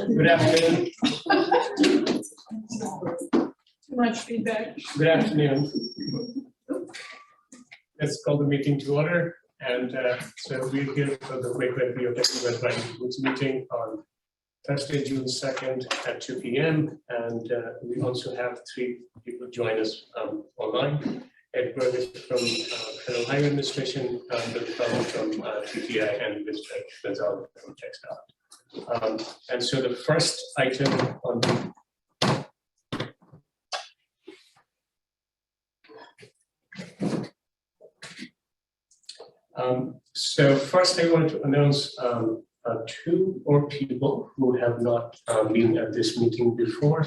Good afternoon. Too much feedback. Good afternoon. Let's call the meeting to order. And so we're here for the Waco Technical Advisory Group's meeting on Thursday, June 2nd at 2 p.m. And we also have 3 people join us online. Ed Burgess from Federal Highway Administration, Bill Fowler from TTI, and Mr. Gonzalez from TechStop. And so the first item on the so first I want to announce 2 more people who have not been at this meeting before.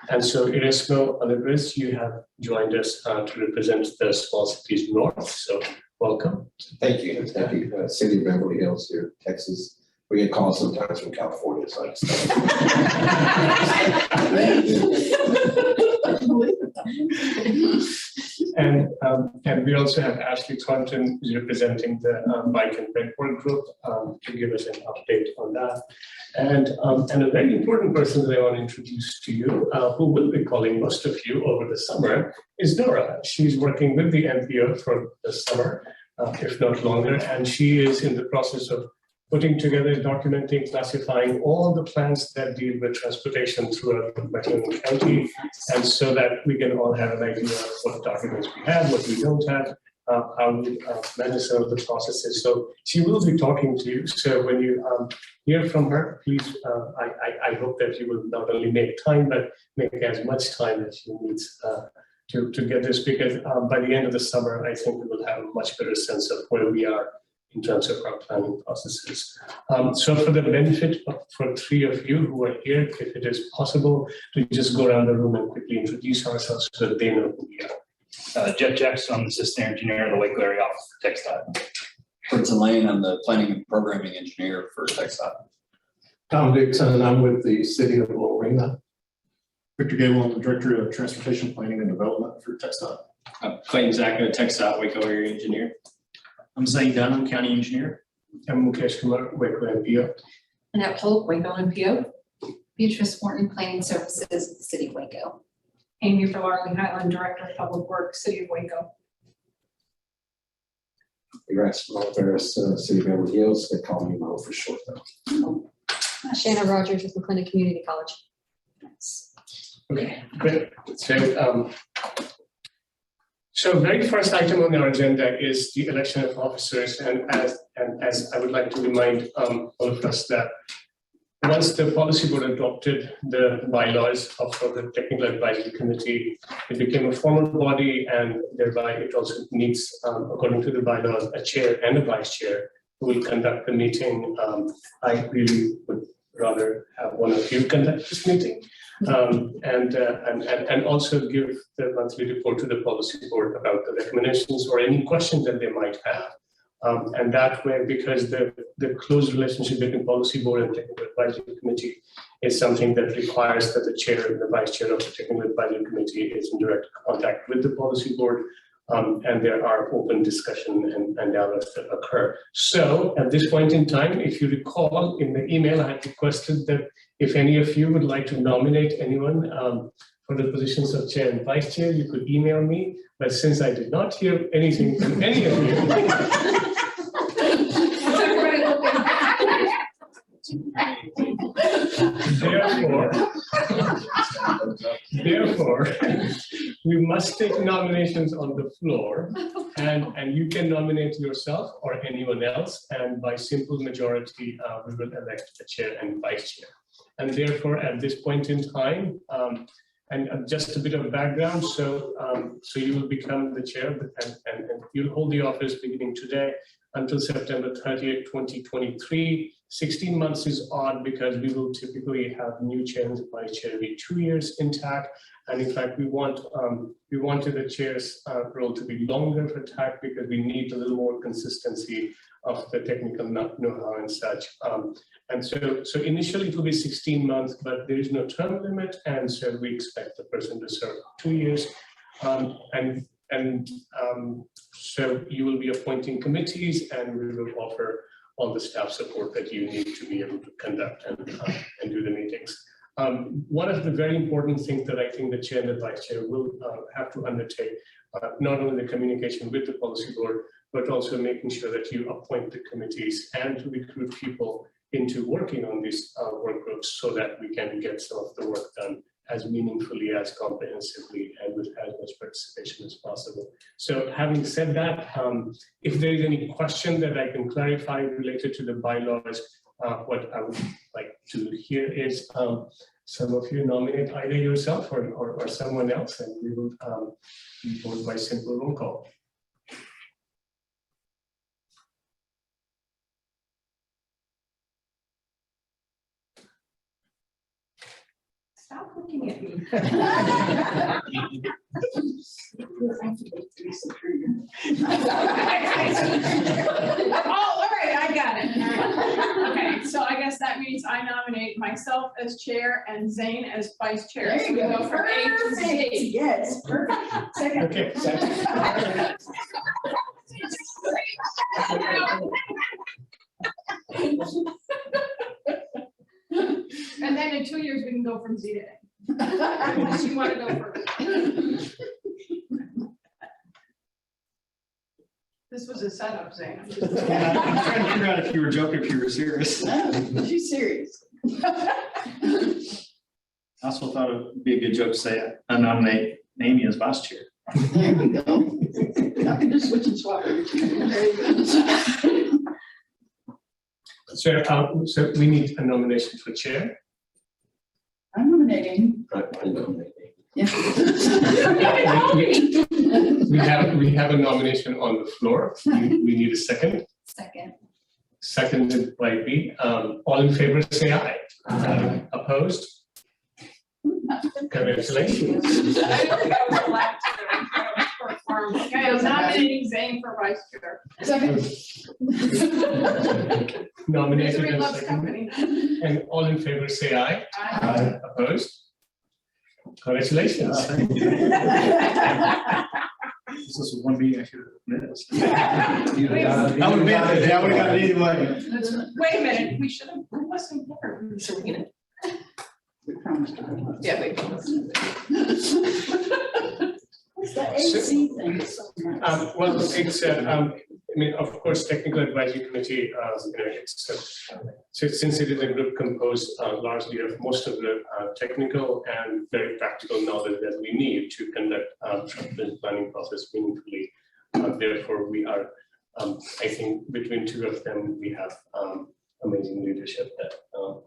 And so Erasmo Alibris, you have joined us to represent the Small Cities North. So welcome. Thank you. Thank you. City of Beverly Hills here, Texas. We get calls sometimes from California, so I And we also have Ashley Thornton, who's representing the Bike and Bedboard group, to give us an update on that. And a very important person that I want to introduce to you, who will be calling most of you over the summer, is Nora. She's working with the NPO for the summer, if not longer, and she is in the process of putting together, documenting, classifying all the plans that deal with transportation throughout McLean County, and so that we can all have an idea of what documents we have, what we don't have, how we manage some of the processes. So she will be talking to you. So when you hear from her, please, I hope that you will not only make time, but make as much time as you need to get this, because by the end of the summer, I think we will have a much better sense of where we are in terms of our planning processes. So for the benefit for 3 of you who are here, if it is possible, to just go around the room and quickly introduce ourselves so that they know who we are. Jeff Jackson, I'm the Assistant Engineer of the Waco Area Office for TechStop. Brinson Lane, I'm the Planning and Programming Engineer for TechStop. Tom Dixon, I'm with the City of Lorena. Victor Gable, I'm the Director of Transportation Planning and Development for TechStop. Clayton Zacco, TechStop Waco Area Engineer. I'm Zane Dunham, County Engineer. I'm Mukesh Kumar, Waco NPO. Annette Polk, Waco NPO. Beatrice Morton, Planning Services, City of Waco. Amy Ferrari Highland, Director of Public Works, City of Waco. Erasmo Alibris, City of Beverly Hills. They call me Mo for short though. Shanna Rogers with McClintock Community College. Okay, great. So very first item on our agenda is the election of officers, and as I would like to remind all of us that once the policy board adopted the bylaws for the Technical Advisory Committee, it became a formal body, and thereby it also needs, according to the bylaws, a chair and a vice chair who will conduct the meeting. I really would rather have one of you conduct this meeting. And also give the monthly report to the policy board about the recommendations or any questions that they might have. And that way, because the close relationship between policy board and technical advisory committee is something that requires that the chair and the vice chair of the technical advisory committee is in direct contact with the policy board. And there are open discussion and dialogues that occur. So at this point in time, if you recall in the email, I had requested that if any of you would like to nominate anyone for the positions of chair and vice chair, you could email me. But since I did not hear anything from any of you, therefore, we must take nominations on the floor, and you can nominate yourself or anyone else, and by simple majority, we will elect a chair and vice chair. And therefore, at this point in time, and just a bit of background, so you will become the chair, and you'll hold the office beginning today until September 30th, 2023. 16 months is odd because we will typically have new chair and vice chair every 2 years in TAC. And in fact, we wanted the chair's role to be longer for TAC because we need a little more consistency of the technical know-how and such. And so initially it will be 16 months, but there is no term limit. And so we expect the person to serve 2 years. So you will be appointing committees, and we will offer all the staff support that you need to be able to conduct and do the meetings. One of the very important things that I think the chair and the vice chair will have to undertake, not only the communication with the policy board, but also making sure that you appoint the committees and to recruit people into working on these work groups so that we can get some of the work done as meaningfully, as comprehensively, and with as much participation as possible. So having said that, if there is any question that I can clarify related to the bylaws, what I would like to hear is some of you nominate either yourself or someone else, and we will vote by simple roll call. Stop looking at me. Oh, all right, I got it. All right. Okay, so I guess that means I nominate myself as chair and Zane as vice chair. There So you we go. from A to Perfect. Z. Yes, perfect. Second. Okay, And then in 2 years, we can go from Z to A. Unless you want to go first. This was a setup, Zane. I'm just- Yeah, I'm trying to figure out if you were joking, if you were serious. No, she's serious. I also thought it would be a good joke to say I nominate Amy as vice chair. There we go. I can just switch and swap every 2 years. There you go. so we need a nomination for chair. I'm nominating. I nominate. Yeah. We have a nomination on the floor. We need a second. Second. Seconded by B. All in favor, say aye. Opposed? Congratulations. I don't think I was allowed to perform. Okay, I'm nominating Zane for vice chair. Second. Nominated Misery and loves seconded. company. And all in favor, say aye. Aye. Opposed? Congratulations. This is one meeting I should have missed. Wait. I would have got it either way. Wait a minute, we should have, we wasn't there. So we're gonna. We promised. Yeah, wait. What's the AC thing? Well, it's, I mean, of course, technical advisory committee, it's, so since it is a group composed largely of most of the technical and very practical knowledge that we need to conduct the planning process meaningfully. Therefore, we are, I think, between two of them, we have amazing leadership that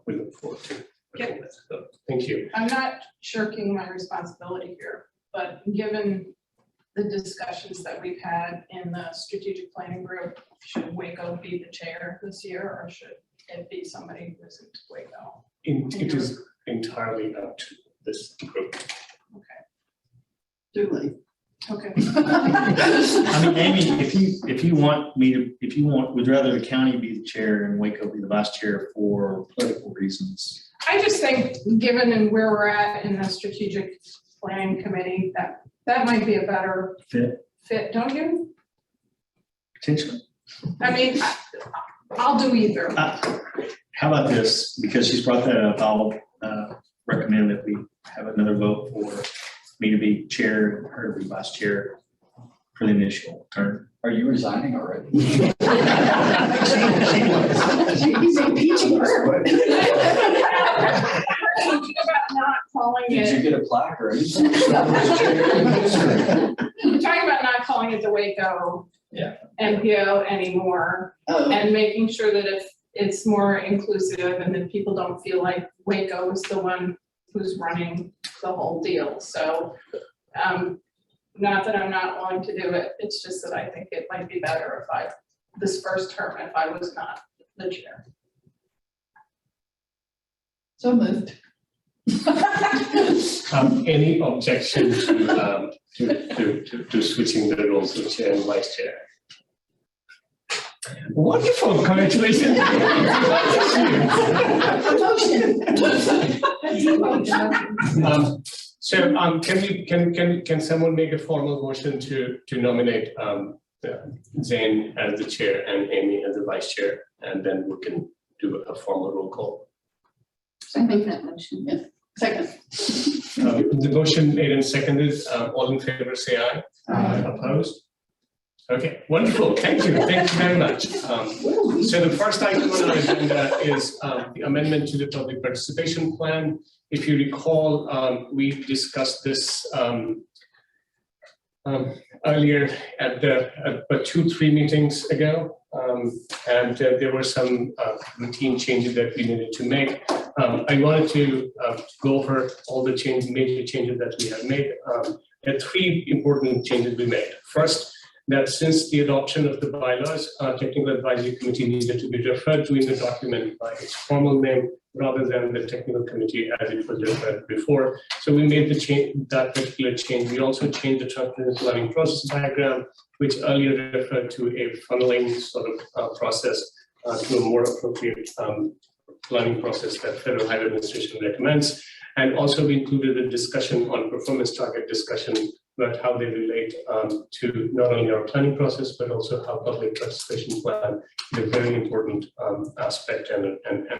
we look forward to working with. So, thank you. I'm not shirking my responsibility here, but given the discussions that we've had in the strategic planning group, should Waco be the chair this year, or should it be somebody who isn't Waco? It is entirely up to this group. Julie. Okay. I mean, Amy, if you would rather the county be the chair and Waco be the vice chair for political reasons. I just think, given and where we're at in the strategic planning committee, that might be a better fit, don't you? Potentially. I mean, I'll do either. How about this? Because she's brought that up, I'll recommend that we have another vote for me to be chair and her to be vice chair for the initial term. Are you resigning already? She's impeaching her. Thinking about not calling Did you it, get a plaque or anything? I'm talking about not calling it the Waco Yeah. MPO anymore, Oh, and making sure that if it's more inclusive and that people don't feel like Waco is the one who's running the whole deal. So, not that I'm not willing to do it, it's just that I think it might be better if this first term, if I was not the chair. so moved. Any objection to switching the roles of chair and vice chair? Wonderful, congratulations. Can someone make a formal motion to nominate Zane as the chair and Amy as the vice chair, and then we can do a formal roll call. I make that motion. Yeah. Second. The motion made and seconded, all in favor, say aye. Opposed? Okay, wonderful, thank you very much. So the first item on our agenda is the amendment to the public participation plan. If you recall, we discussed this earlier at 2-3 meetings ago, and there were some routine changes that we needed to make. I wanted to go over all the major changes that we have made. There are 3 important changes we made. First, that since the adoption of the bylaws, our technical advisory committee needed to be referred to in the document by its formal name rather than the technical committee as it was referred before. So we made that particular change. We also changed the transparent planning process diagram, which earlier referred to a funneling sort of process to a more appropriate planning process that Federal Highway Administration recommends. And also we included a discussion on performance target discussion about how they relate to not only our planning process, but also how public participation plan is a very important aspect and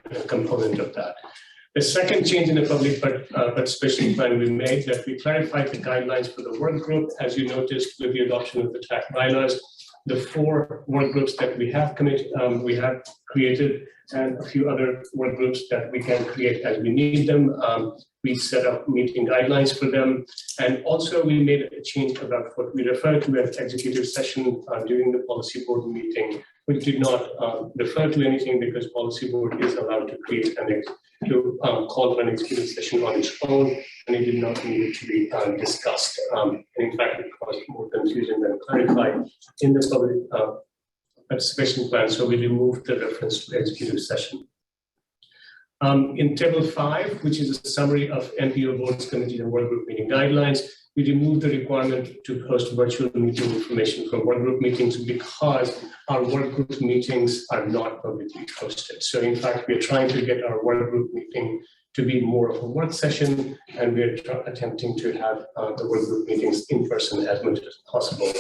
a component of that. The second change in the public participation plan we made, that we clarified the guidelines for the work group. As you noticed with the adoption of the TAC bylaws, the 4 work groups that we have created, and a few other work groups that we can create as we need them. We set up meeting guidelines for them. And also we made a change about what we refer to as executive session during the policy board meeting, which did not refer to anything because policy board is allowed to create call for an executive session on its own, and it did not need to be discussed. And in fact, it caused more confusion than clarified in the public participation plan, so we removed the reference to executive session. In table 5, which is a summary of NPO boards, committees, and work group meeting guidelines, we removed the requirement to post virtual meeting information from work group meetings because our work group meetings are not publicly posted. So in fact, we are trying to get our work group meeting to be more of a work session, and we are attempting to have the work group meetings in person as much as possible.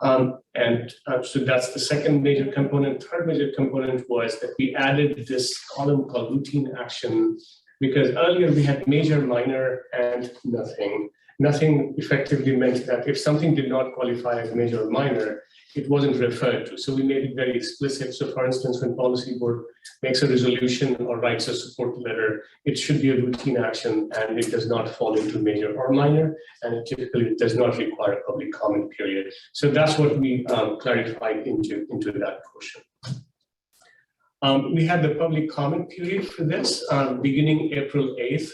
So that's the second major component. Third major component was that we added this column called routine action, because earlier we had major, minor, and nothing. Nothing effectively meant that if something did not qualify as major or minor, it wasn't referred to. So we made it very explicit. So for instance, when policy board makes a resolution or writes a support letter, it should be a routine action and it does not fall into major or minor, and it typically does not require a public comment period. So that's what we clarified into that portion. We had the public comment period for this beginning April 8th,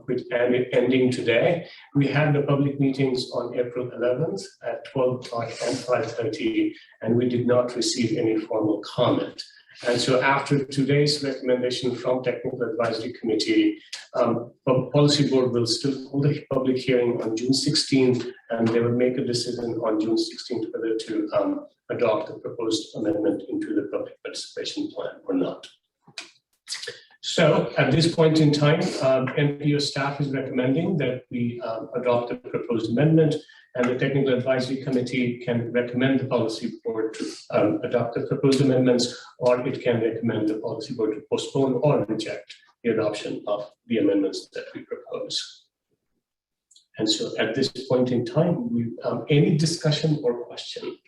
which ending today. We had the public meetings on April 11th at 12 o'clock and 5:30, and we did not receive any formal comment. And so after today's recommendation from Technical Advisory Committee, Policy Board will still hold a public hearing on June 16th, and they will make a decision on June 16th whether to adopt the proposed amendment into the public participation plan or not. So at this point in time, NPO staff is recommending that we adopt the proposed amendment, and the Technical Advisory Committee can recommend the Policy Board to adopt the proposed amendments, or it can recommend the Policy Board to postpone or reject the adoption of the amendments that we propose. And so at this point in time, any discussion or question?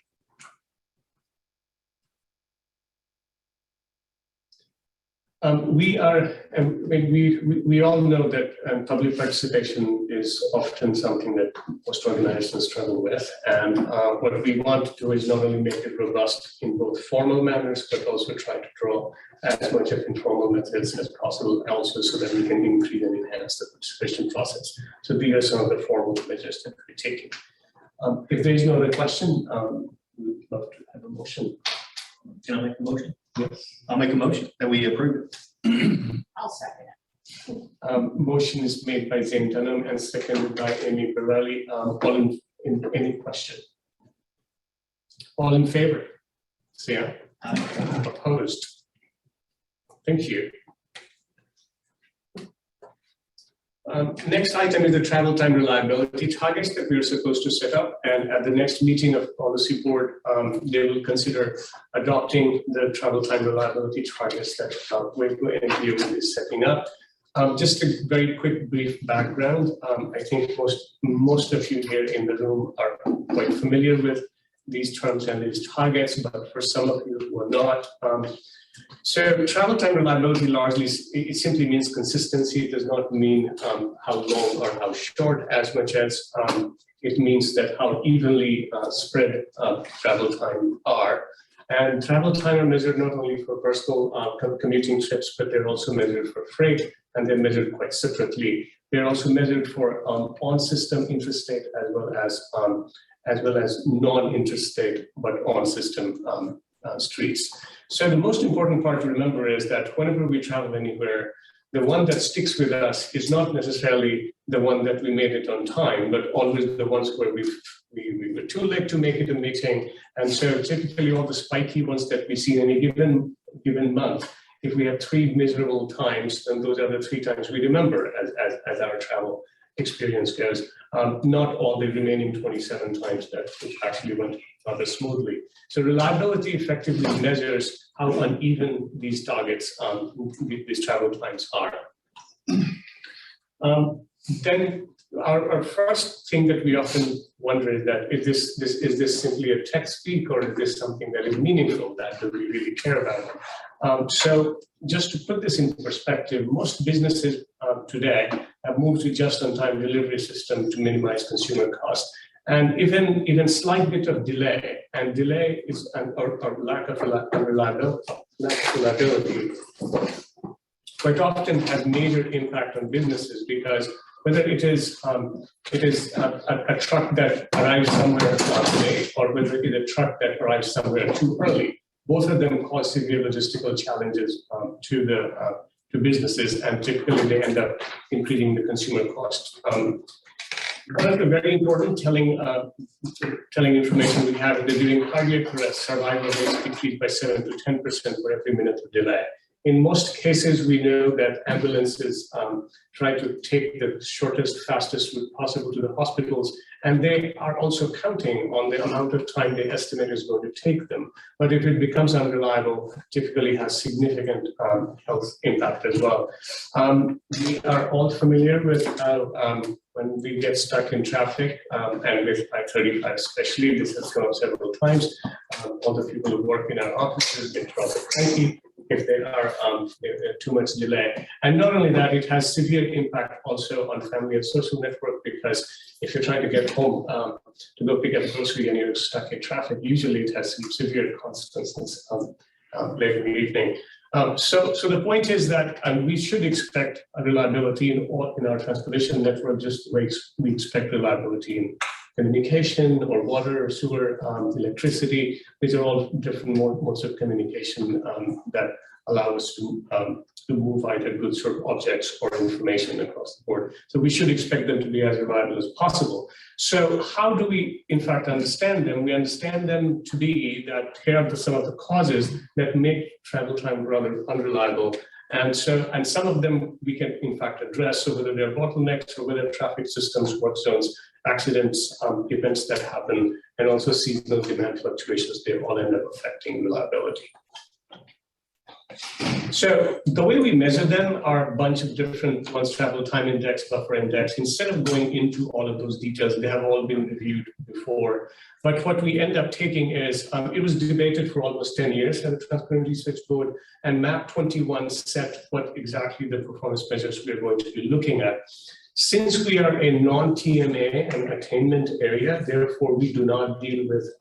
We all know that public participation is often something that most organizations struggle with, and what we want to do is not only make it robust in both formal manners, but also try to draw as much of informal methods as possible, also so that we can increase and enhance the participation process. So these are some of the formal measures that we're taking. If there is no other question, we'd love to have a motion. Can I make a motion? Yes. I'll make a motion that we approve it. I'll second it. Motion is made by Zane Dunham and seconded by Amy Borelli. All in any question? All in favor? Say aye. Aye. Opposed? Thank you. Next item is the travel time reliability targets that we are supposed to set up, and at the next meeting of Policy Board, they will consider adopting the travel time reliability targets that Waco NPO is setting up. Just a very quick brief background. I think most of you here in the room are quite familiar with these terms and these targets, but for some of you who are not. So travel time reliability largely, it simply means consistency. It does not mean how long or how short, as much as it means that how evenly spread travel time are. And travel time are measured not only for personal commuting trips, but they're also measured for freight, and they're measured quite separately. They're also measured for on-system interstate as well as non-interstate but on-system streets. So the most important part to remember is that whenever we travel anywhere, the one that sticks with us is not necessarily the one that we made it on time, but always the ones where we were too late to make it a meeting. And so typically all the spiky ones that we see in any given month, if we have 3 miserable times, then those are the 3 times we remember as our travel experience goes. Not all the remaining 27 times that it actually went rather smoothly. So reliability effectively measures how uneven these targets, these travel times are. Then our first thing that we often wonder is that is this simply a tech speak, or is this something that is meaningful that we really care about? So just to put this in perspective, most businesses today have moved to just-on-time delivery system to minimize consumer costs. And even slight bit of delay, and delay is or lack of reliability quite often has major impact on businesses, because whether it is a truck that arrives somewhere late, or whether it is a truck that arrives somewhere too early, both of them cause severe logistical challenges to businesses, and typically they end up increasing the consumer cost. One of the very important telling information we have is that during cardiac arrest, survival rates decrease by 7 to 10% for every minute of delay. In most cases, we know that ambulances try to take the shortest, fastest route possible to the hospitals, and they are also counting on the amount of time they estimate is going to take them. But if it becomes unreliable, typically has significant health impact as well. We are all familiar with how when we get stuck in traffic, and with I-35 especially, this has come up several times. All the people who work in our offices get rather cranky if there are too much delay. And not only that, it has severe impact also on family and social network, because if you're trying to get home to go pick up grocery and you're stuck in traffic, usually it has some severe consequences late in the evening. So the point is that we should expect a reliability in our transportation network, just the way we expect reliability in communication or water or sewer, electricity. These are all different modes of communication that allow us to move either goods or objects or information across the board. So we should expect them to be as reliable as possible. So how do we, in fact, understand them? We understand them to be that here are some of the causes that make travel time rather unreliable. And some of them we can, in fact, address. So whether they're bottlenecks or whether traffic systems, work zones, accidents, events that happen, and also seasonal demand fluctuations, they all end up affecting reliability. So the way we measure them are a bunch of different ones: travel time index, buffer index. Instead of going into all of those details, they have all been reviewed before. But what we end up taking is, it was debated for almost 10 years at the Transparent Research Board, and MAP 21 set what exactly the performance measures we're going to be looking at. Since we are a non-TMA and attainment area, therefore we do not deal with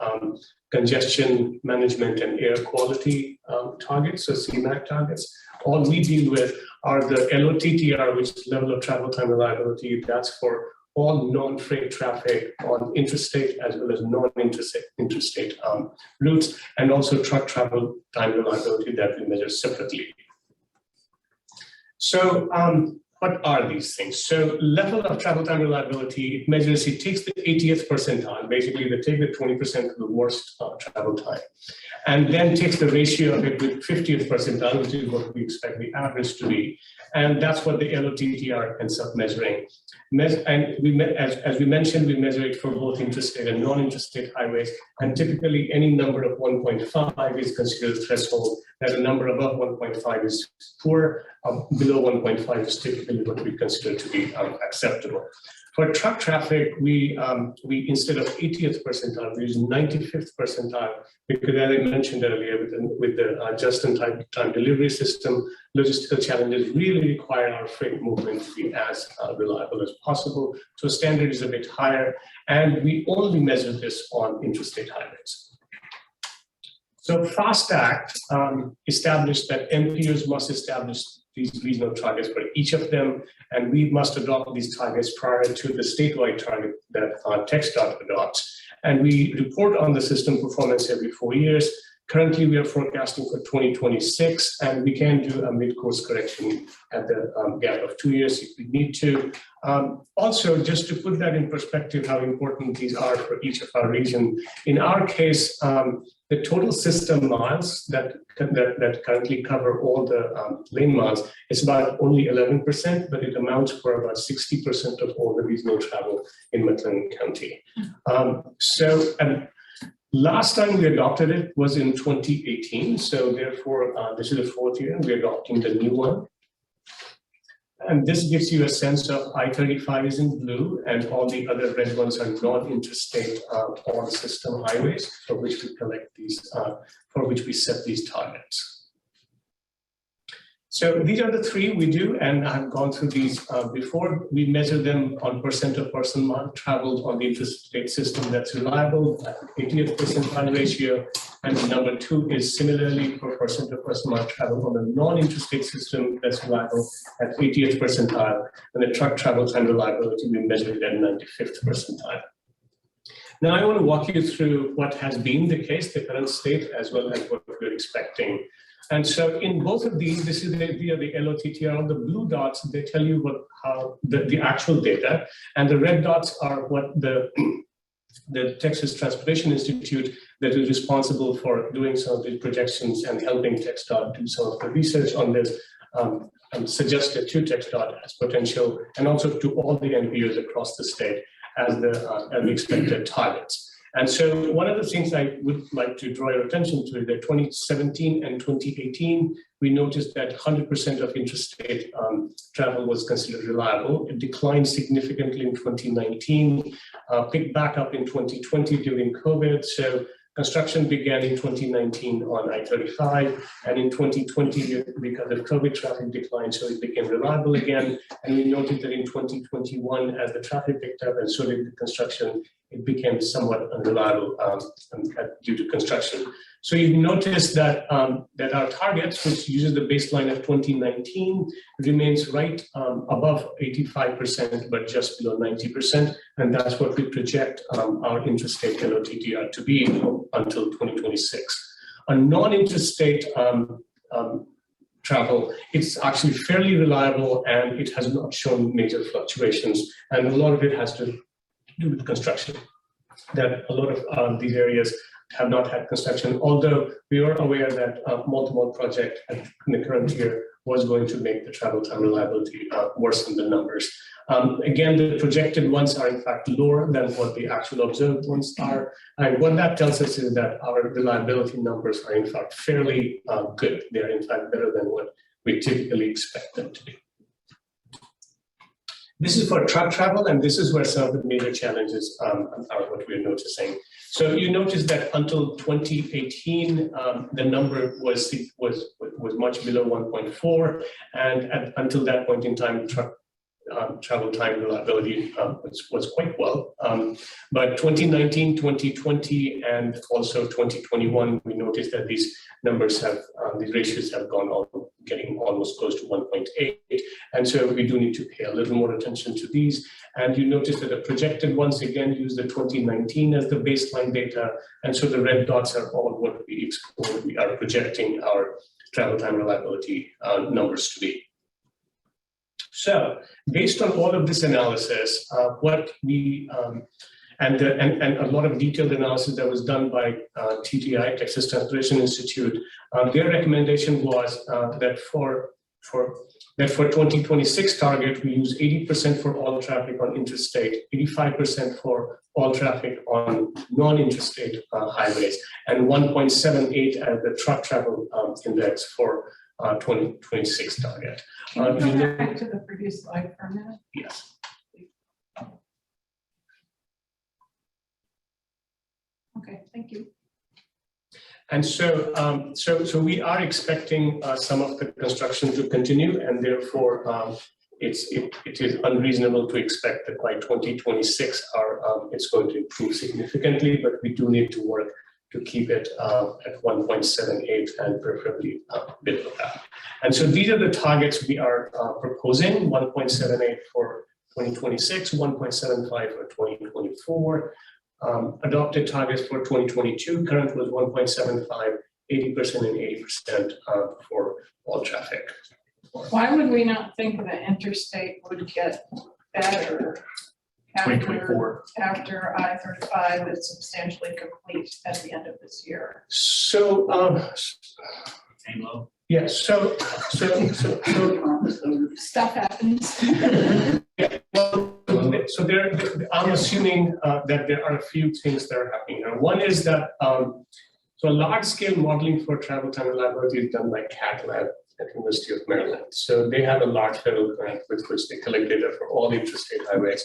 congestion management and air quality targets, so CMAQ targets. All we deal with are the LOTTR, which is level of travel time reliability. That's for all non-freight traffic on interstate as well as non-interstate routes, and also truck travel time reliability that we measure separately. So what are these things? So level of travel time reliability, it takes the 80th percentile, basically they take the 20% of the worst travel time, and then takes the ratio of it with 50th percentile, which is what we expect the average to be. And that's what the LOTTR ends up measuring. And as we mentioned, we measure it for both interstate and non-interstate highways, and typically any number of 1.5 is considered threshold, that a number above 1.5 is poor, below 1.5 is typically what we consider to be acceptable. For truck traffic, we instead of 80th percentile, we use 95th percentile, because as I mentioned earlier, with the just-in-time delivery system, logistical challenges really require our freight movement to be as reliable as possible. So standard is a bit higher, and we only measure this on interstate highways. So FAST Act established that NPOs must establish these regional targets for each of them, and we must adopt these targets prior to the statewide target that TxDOT adopts. And we report on the system performance every 4 years. Currently, we are forecasting for 2026, and we can do a mid-course correction at the gap of 2 years if we need to. Also, just to put that in perspective, how important these are for each of our region. In our case, the total system miles that currently cover all the lane miles is about only 11%, but it amounts for about 60% of all the regional travel in McLean County. Last time we adopted it was in 2018, so therefore this is the 4th year we're adopting the new one. And this gives you a sense of I-35 is in blue, and all the other red ones are non-interstate all-system highways for which we collect these, for which we set these targets. So these are the 3 we do, and I've gone through these before. We measure them on percent of person mile traveled on the interstate system that's reliable, 80th percentile ratio, and number 2 is similarly for percent of person mile traveled on the non-interstate system that's reliable at 80th percentile, and the truck travel time reliability we measured at 95th percentile. Now I want to walk you through what has been the case, the current state, as well as what we're expecting. And so in both of these, this is via the LOTTR, the blue dots, they tell you how the actual data, and the red dots are what the Texas Transportation Institute that is responsible for doing some of these projections and helping TxDOT do some of the research on this, suggested to TxDOT as potential, and also to all the NPOs across the state as the expected targets. And so one of the things I would like to draw your attention to is that 2017 and 2018, we noticed that 100% of interstate travel was considered reliable. It declined significantly in 2019, picked back up in 2020 during COVID. So construction began in 2019 on I-35, and in 2020, because of COVID, traffic declined, so it became reliable again. And we noted that in 2021, as the traffic picked up and so did the construction, it became somewhat unreliable due to construction. So you notice that that our targets, which uses the baseline of 2019, remains right above 85%, but just below 90%, and that's what we project our interstate LOTTR to be until 2026. A non-interstate travel, it's actually fairly reliable, and it has not shown major fluctuations, and a lot of it has to do with construction, that a lot of these areas have not had construction, although we are aware that multiple project in the current year was going to make the travel time reliability worsen the numbers. Again, the projected ones are in fact lower than what the actual observed ones are. And what that tells us is that our reliability numbers are in fact fairly good. They're in fact better than what we typically expect them to be. This is for truck travel, and this is where some of the major challenges are what we're noticing. So you notice that until 2018, the number was much below 1.4, and until that point in time, truck travel time reliability was quite well. But 2019, 2020, and also 2021, we noticed that these numbers have, these ratios have gone on, getting almost close to 1.8. And so we do need to pay a little more attention to these. And you notice that the projected ones, again, use the 2019 as the baseline data. And so the red dots are all what we are projecting our travel time reliability numbers to be. So based on all of this analysis, what we, and a lot of detailed analysis that was done by TTI, Texas Transportation Institute, their recommendation was that for that for 2026 target, we use 80% for all traffic on interstate, 85% for all traffic on non-interstate highways, and 1.78 as the truck travel index for 2026 target. Can you you go know- back to the previous slide for a minute? Yes. Okay, thank you. And so we are expecting some of the construction to continue, and therefore it is unreasonable to expect that by 2026 it's going to improve significantly, but we do need to work to keep it at 1.78 and preferably below that. And so these are the targets we are proposing: 1.78 for 2026, 1.75 for 2024. Adopted targets for 2022, current was 1.75, 80% and 80% for all traffic. Why would we not think that interstate would get better after 2024. I-35 is substantially complete at the end of this year? So, Aim low. yeah, so Stuff happens. yeah, well, so I'm assuming that there are a few things that are happening here. One is that so large-scale modeling for travel time reliability is done by CAT Lab at University of Maryland. So they have a large federal grant with which they collect data for all interstate highways,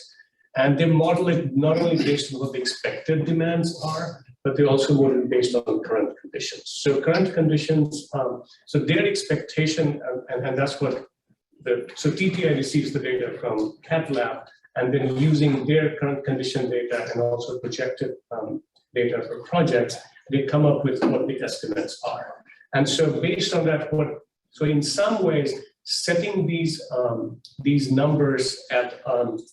and they model it not only based on what the expected demands are, but they also model it based on current conditions. So current conditions, so their expectation, and that's what so TTI receives the data from CAT Lab, and then using their current condition data and also projected data for projects, they come up with what the estimates are. And so based on that, so in some ways, setting these numbers at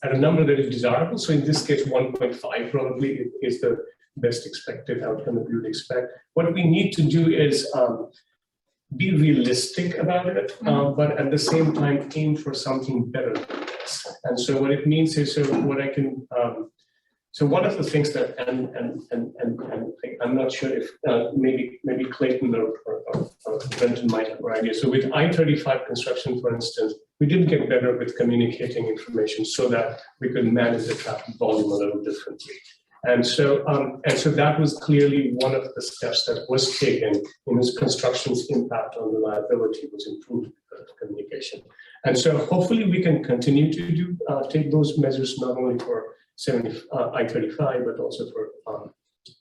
a number that is desirable. So in this case, 1.5 probably is the best expected outcome that we would expect. What we need to do is be realistic about it, but at the same time aim for something better than this. And so what it means is, so what I can, so one of the things that, and I'm not sure if maybe Clayton or Brenton might have an idea. So with I-35 construction, for instance, we did get better with communicating information so that we could manage the traffic volume a little differently. And so that was clearly one of the steps that was taken in this construction's impact on reliability was improved communication. And so hopefully we can continue to take those measures not only for I-35, but also for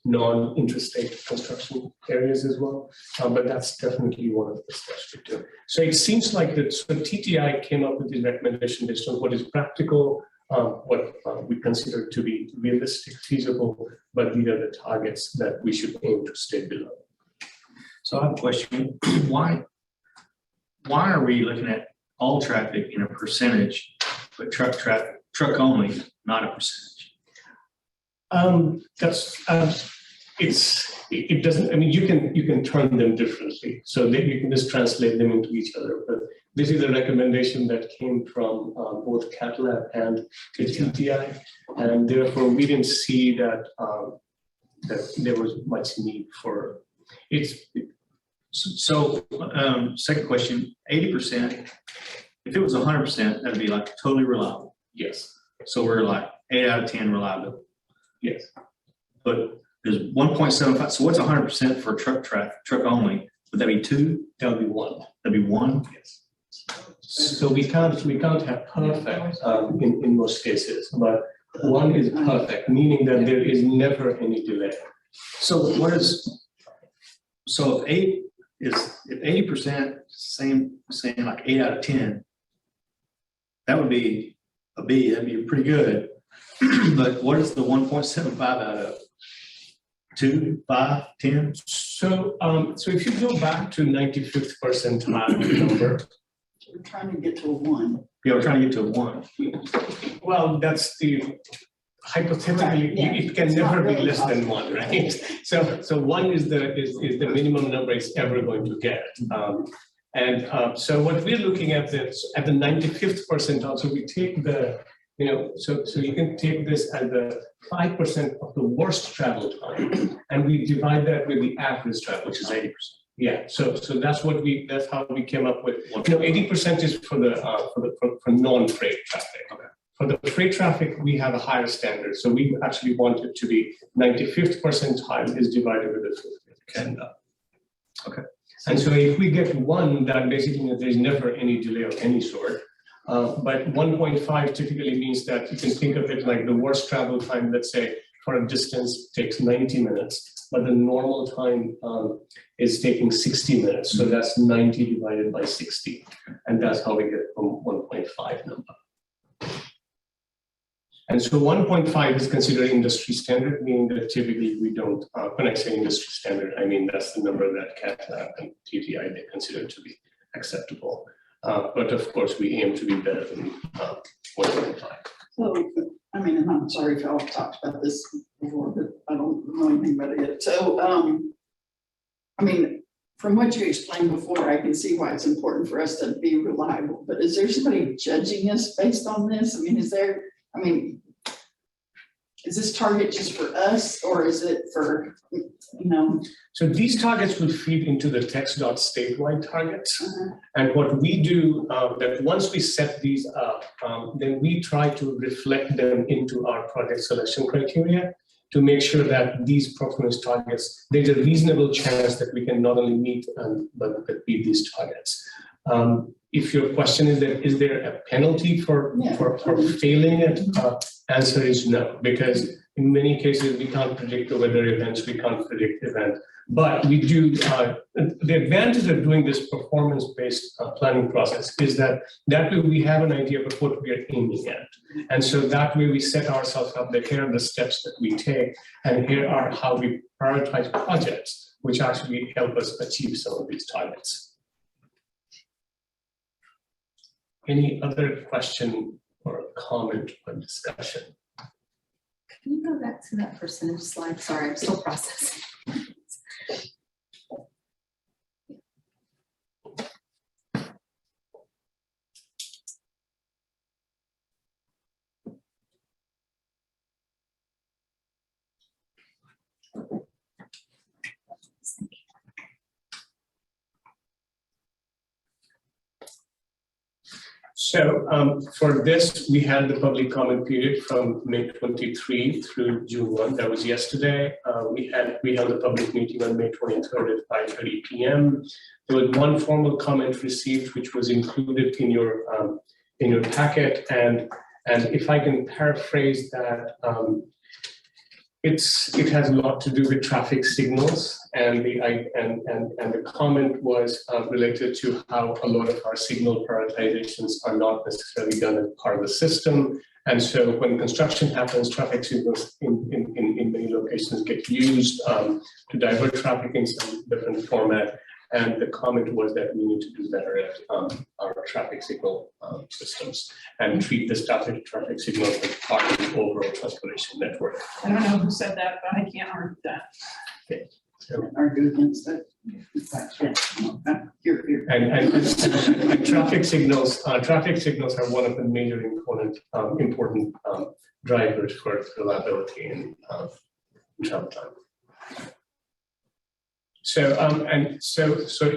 non-interstate construction areas as well. But that's definitely one of the steps to do. So it seems like that so TTI came up with the recommendation based on what is practical, what we consider to be realistic, feasible, but these are the targets that we should aim to stay below. So I have a question. Why are we looking at all traffic in a percentage, but truck only, not a percentage? It doesn't, I mean, you can turn them differently. So that you can just translate them into each other. But this is a recommendation that came from both CAT Lab and the TTI. And therefore we didn't see that there was much need for it. So second question, 80%, if it was 100%, that'd be like totally reliable. Yes. So we're like 8 out of 10 reliability. Yes. But there's 1.75, so what's 100% for truck only? Would that be 2? That would be 1. That'd be 1? Yes. So we can't have perfect in most cases, but 1 is perfect, meaning that there is never any delay. So so if 80% saying like 8 out of 10, that would be a B, that'd be pretty good. But what is the 1.75 out of 2, 5, 10? So if you go back to 95th percentile number, We're trying to get to a 1. Yeah, we're trying to get to a 1. well, that's the hypothetically, Right, yeah. it can It's never not be really less than possible. 1, right? So 1 is the minimum number it's ever going to get. So what we're looking at this at the 95th percentile, so we take the, so you can take this as the 5% of the worst travel time, and we divide that with the average travel, Which is 80%. Yeah, so that's how we came up with, 80% is for non-freight traffic. Okay. For the freight traffic, we have a higher standard, so we actually want it to be 95th percentile is divided with the 50th percentile. Okay. And so if we get one, that basically means there's never any delay of any sort. But 1.5 typically means that you can think of it like the worst travel time, let's say, for a distance takes 90 minutes, but the normal time is taking 60 minutes. So that's 90 divided by 60. And that's how we get from 1.5 number. And so 1.5 is considered industry standard, meaning that typically we don't, when I say industry standard, I mean that's the number that CAT and TTI they consider to be acceptable. But of course, we aim to be better than 1.5. So, I mean, and I'm sorry if y'all talked about this before, but I don't know anything about it. So, I mean, from what you explained before, I can see why it's important for us to be reliable, but is there somebody judging us based on this? I mean, is this target just for us or is it for, So these targets will feed into the TEX.dot statewide targets. And what we do, that once we set these up, then we try to reflect them into our project selection criteria to make sure that these performance targets, there's a reasonable chance that we can not only meet, but beat these targets. If your question is that, is there a penalty for failing it? Answer is no, because in many cases we can't predict the weather events, we can't predict events. But we do, the advantage of doing this performance-based planning process is that way we have an idea of what we are aiming at. And so that way we set ourselves up that here are the steps that we take, and here are how we prioritize projects, which actually help us achieve some of these targets. Any other question or comment or discussion? Can you go back to that percentage slide? Sorry, I'm still processing. So for this, we had the public comment period from May 23 through June 1. That was yesterday. We held a public meeting on May 23rd at 5:30 p.m. There was one formal comment received, which was included in your packet. And if I can paraphrase that, it has a lot to do with traffic signals, and the comment was related to how a lot of our signal prioritizations are not necessarily done as part of the system. And so when construction happens, traffic signals in many locations get used to divert traffic in some different format. And the comment was that we need to do better at our traffic signal systems and treat the traffic signal as part of the overall transportation network. I don't know who said that, but I can't argue that. Okay. So, argue against that. and traffic signals are one of the major important drivers for reliability and travel time. So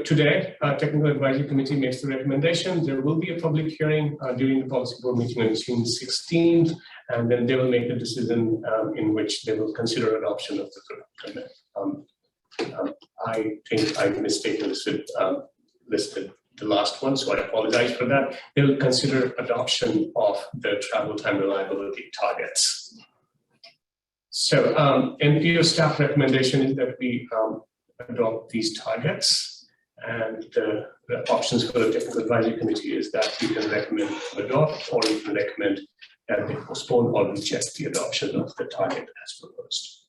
today, Technical Advisory Committee makes the recommendation. There will be a public hearing during the policy board meeting on June 16th, and then they will make a decision in which they will consider adoption of the permit. I think I mistakenly listed the last one, so I apologize for that. They will consider adoption of the travel time reliability targets. So NPO staff recommendation is that we adopt these targets, and the options for the Technical Advisory Committee is that you can recommend to adopt, or you can recommend that they postpone or reject the adoption of the target as proposed.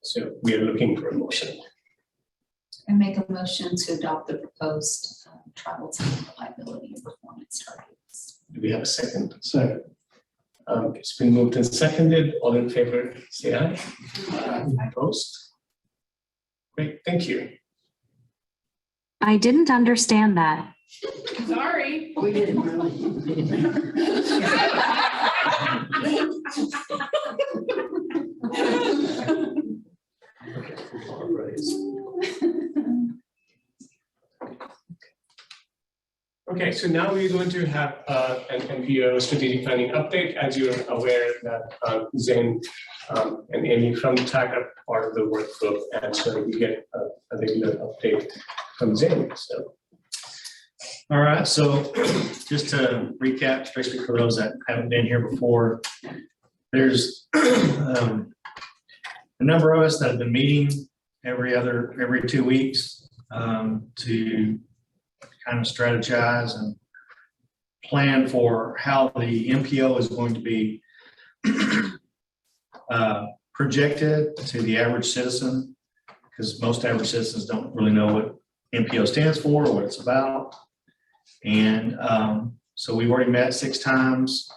So we are looking for a motion. I make a motion to adopt the proposed travel time reliability and performance targets. Do we have a second? Second. It's been moved and seconded. All in favor, say aye. Opposed? Great, thank you. I didn't understand that. Sorry. We didn't really. Okay, so now we're going to have an MPO strategic planning update. As you're aware that Zen and Amy from TAC are part of the work group, and so we get a regular update from Zen. So All right, so just to recap, especially for those that haven't been here before, there's a number of us that have been meeting every 2 weeks to kind of strategize and plan for how the MPO is going to be projected to the average citizen, because most average citizens don't really know what MPO stands for or what it's about. And so we've already met 6 times.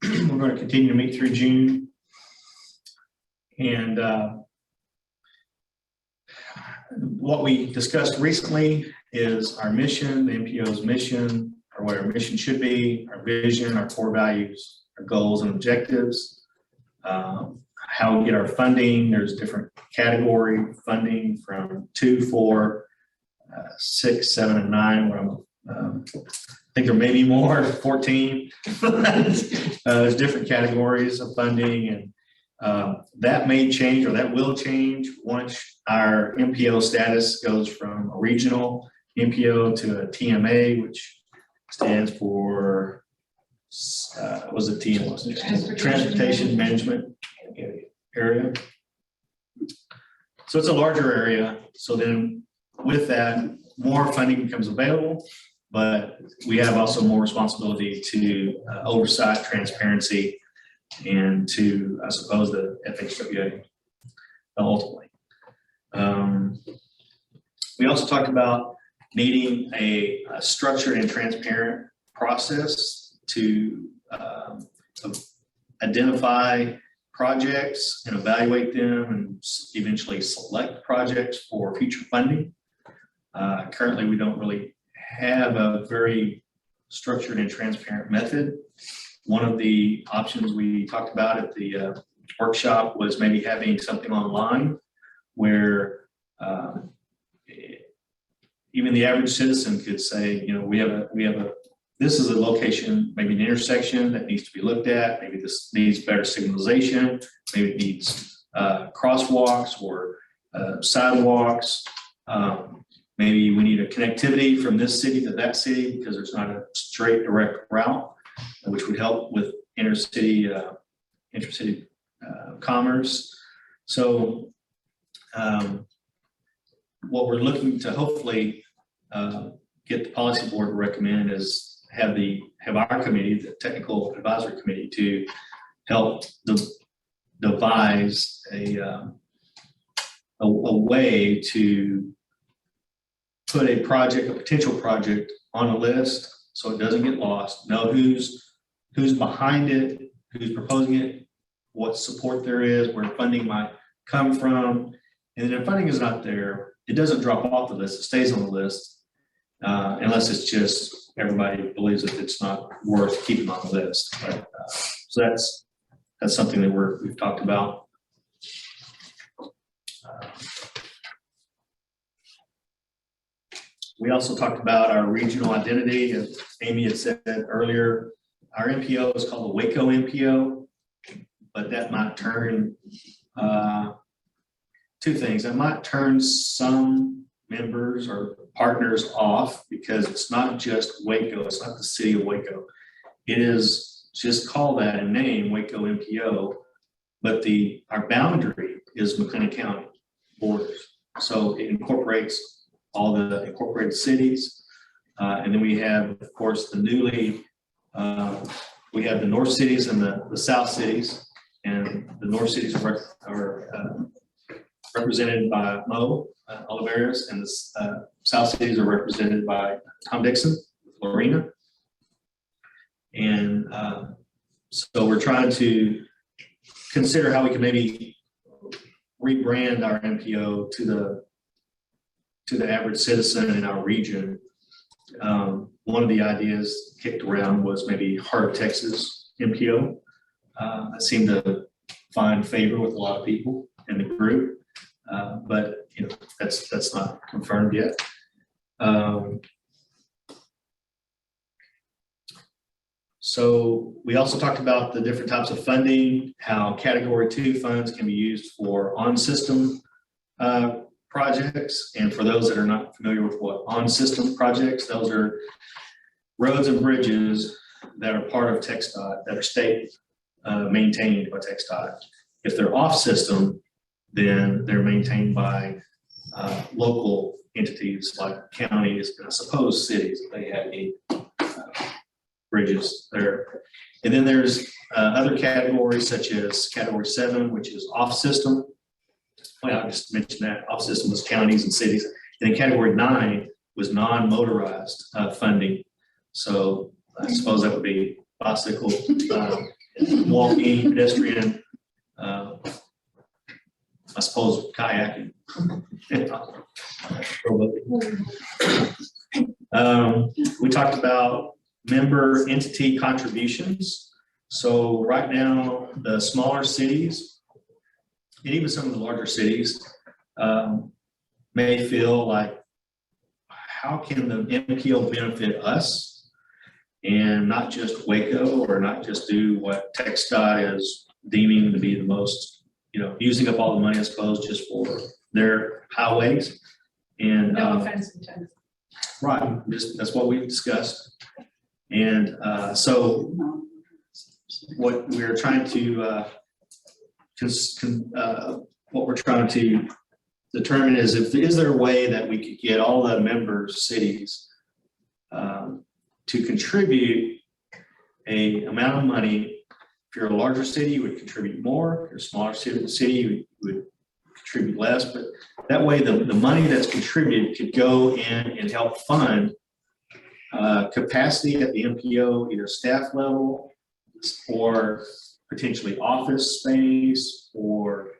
We're going to continue to meet through June. And what we discussed recently is our mission, the MPO's mission, or what our mission should be, our vision, our core values, our goals and objectives, how we get our funding. There's different category funding from 2, 4, 6, 7, and 9. Where I think there may be more, 14. There's different categories of funding, and that may change, or that will change once our MPO status goes from a regional MPO to a TMA, which stands for, was it TMA? Transportation Management Area. So it's a larger area. So then with that, more funding becomes available, but we have also more responsibility to oversight, transparency, and to, I suppose, the FHWA ultimately. We also talked about needing a structured and transparent process to identify projects and evaluate them and eventually select projects for future funding. Currently, we don't really have a very structured and transparent method. One of the options we talked about at the workshop was maybe having something online where even the average citizen could say, you know, this is a location, maybe an intersection that needs to be looked at. Maybe this needs better signalization. Maybe it needs crosswalks or sidewalks. Maybe we need a connectivity from this city to that city because there's not a straight direct route, which would help with intercity commerce. So what we're looking to hopefully get the policy board to recommend is have our committee, the technical advisory committee, to help devise a way to put a potential project on a list so it doesn't get lost. Know who's behind it, who's proposing it, what support there is, where funding might come from. And then if funding is not there, it doesn't drop off the list, it stays on the list, unless it's just everybody believes that it's not worth keeping on the list. But, so that's something that we've talked about. We also talked about our regional identity. As Amy had said earlier, our MPO is called the Waco MPO, but that might turn two things. That might turn some members or partners off because it's not just Waco, it's not the city of Waco. It is just called that in name, Waco MPO, but our boundary is McLennan County borders. So it incorporates all the incorporated cities. And then we have, of course, the we have the north cities and the south cities. And the north cities are represented by Mo Oliveras, and the south cities are represented by Tom Dixon, Lorena. And so we're trying to consider how we can maybe rebrand our MPO to the average citizen in our region. One of the ideas kicked around was maybe Heart of Texas MPO. That seemed to find favor with a lot of people in the group. But you know, that's not confirmed yet. So we also talked about the different types of funding, how Category 2 funds can be used for on-system projects. And for those that are not familiar with what on-system projects, those are roads and bridges that are part of TxDOT, that are state maintained by TxDOT. If they're off-system, then they're maintained by local entities like counties and I suppose cities if they have any bridges there. And then there's other categories such as Category 7, which is off-system. Well, I just mentioned that off-system was counties and cities. And then Category 9 was non-motorized funding. So I suppose that would be bicycle, walking, pedestrian, I suppose kayaking. We talked about member entity contributions. So right now, the smaller cities, and even some of the larger cities, may feel like, how can the MPO benefit us and not just Waco, or not just do what TxDOT is deeming to be the most, you know, using up all the money, I suppose, just for their highways. And No offense intended. right, just that's what we've discussed. And so what we're trying to determine is, is there a way that we could get all the member cities to contribute a amount of money. If you're a larger city, you would contribute more. If you're a smaller city, you would contribute less. But that way, the money that's contributed could go in and help fund capacity at the MPO, either staff level or potentially office space, or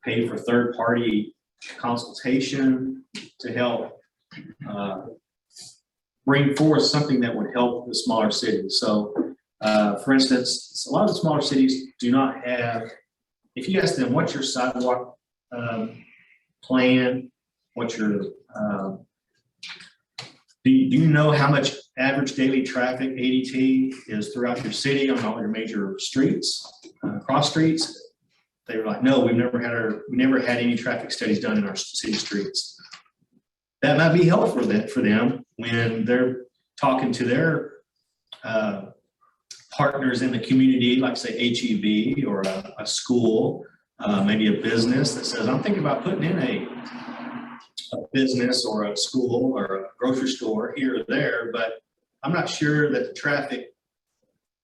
pay for third-party consultation to help bring forth something that would help the smaller cities. So, for instance, a lot of the smaller cities do not have, if you ask them, what's your sidewalk plan, what's your, do you know how much average daily traffic ADT is throughout your city on all your major streets, cross streets? They were like, no, we never had any traffic studies done in our city streets. That might be helpful for them when they're talking to their partners in the community, like say HEB or a school, maybe a business that says, I'm thinking about putting in a business or a school or a grocery store here or there, but I'm not sure that the traffic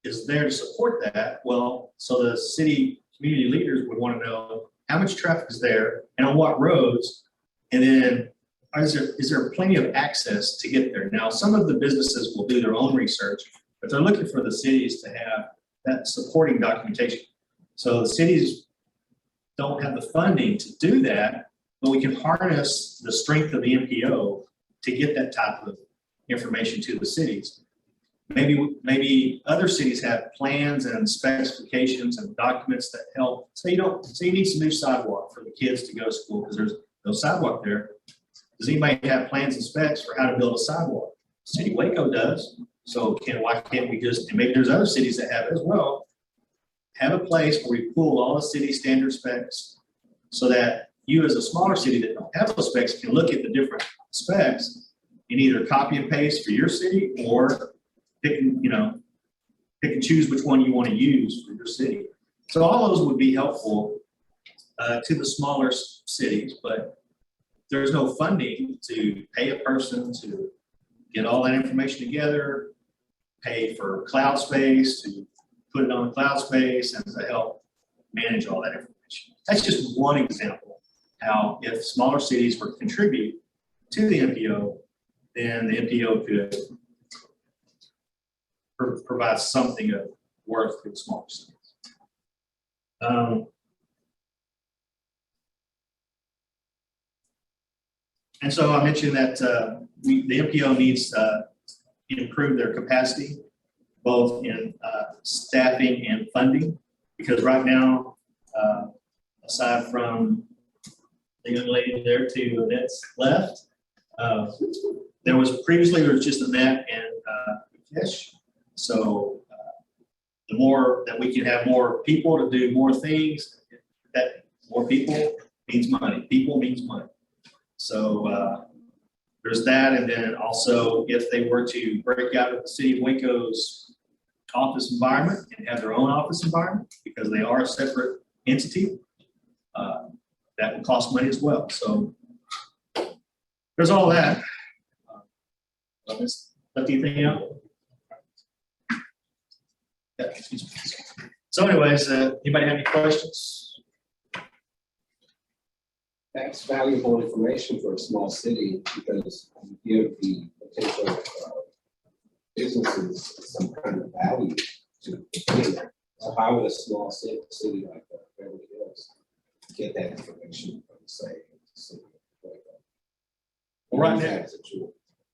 is there to support that. Well, so the city community leaders would want to know how much traffic is there and on what roads, and then is there plenty of access to get there? Now, some of the businesses will do their own research, but they're looking for the cities to have that supporting documentation. So the cities don't have the funding to do that, but we can harness the strength of the MPO to get that type of information to the cities. Maybe other cities have plans and specifications and documents that help. Say you need some new sidewalk for the kids to go to school because there's no sidewalk there. Does anybody have plans and specs for how to build a sidewalk? City of Waco does. So why can't we just, and maybe there's other cities that have it as well, have a place where we pull all the city standard specs so that you as a smaller city that don't have those specs can look at the different specs and either copy and paste for your city or pick and choose which one you want to use for your city. So all those would be helpful to the smaller cities, but there's no funding to pay a person to get all that information together, pay for cloud space, to put it on the cloud space, and to help manage all that information. That's just one example how if smaller cities were to contribute to the MPO, then the MPO could provide something of worth to the smaller cities. And so I mentioned that the MPO needs to improve their capacity, both in staffing and funding, because right now aside from the young lady there to Annette's left. There was just Annette and Fish. So the more that we can have more people to do more things, that more people means money. People means money. So there's that. And then also if they were to break out of the city of Waco's office environment and have their own office environment, because they are a separate entity, that would cost money as well. So there's all that. I'll just let anything out. Yeah, excuse me. So anyways, anybody have any questions? That's valuable information for a small city because you give the potential businesses some kind of value to pay. So how would a small city like Beverly Hills get that information from, say, the city of Waco? Well, right Use now, that as a tool.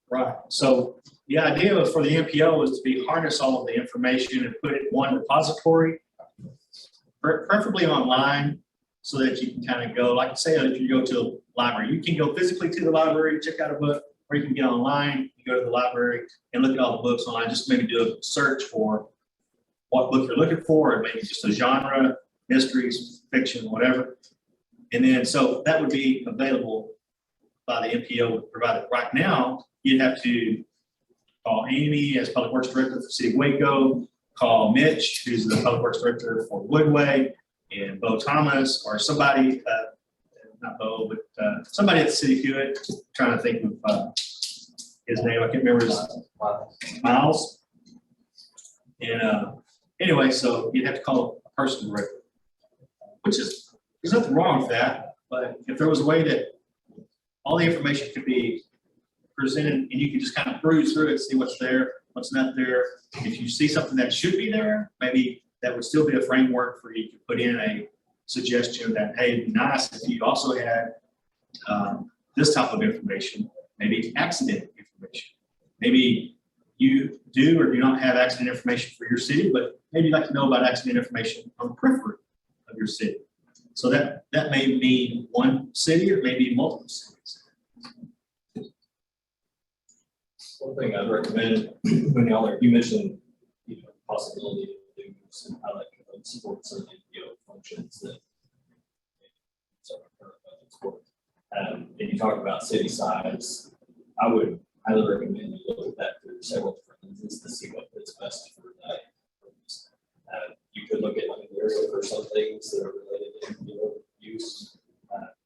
right. So the idea for the MPO is to be harness all of the information and put it in one repository, preferably online, so that you can kind of go, like say, if you go to a library, you can go physically to the library, check out a book, or you can get online, you go to the library and look at all the books online, just maybe do a search for what book you're looking for, and maybe just a genre, mysteries, fiction, whatever. And then, so that would be available by the MPO provided. Right now, you'd have to call Amy as Public Works Director for the City of Waco, call Mitch, who's the Public Works Director for Woodway, and Bo Thomas, or somebody, not Bo, but somebody at the City of Hewitt, trying to think of his name, I can't remember his, Miles. And anyway, so you'd have to call a person directly, which is, there's nothing wrong with that, but if there was a way that all the information could be presented and you could just kind of peruse through it, see what's there, what's not there. If you see something that should be there, maybe that would still be a framework for you to put in a suggestion that, hey, it'd be nice if you also had this type of information, maybe accident information. Maybe you do or do not have accident information for your city, but maybe you'd like to know about accident information on the periphery of your city. So that may mean one city or maybe multiple cities. One thing I'd recommend when y'all are, you mentioned, possibility of things and how that can support some of the functions that and you talk about city size. I would highly recommend you look at that through several different lenses to see what fits best for that purpose. You could look at like an area for some things that are related to use.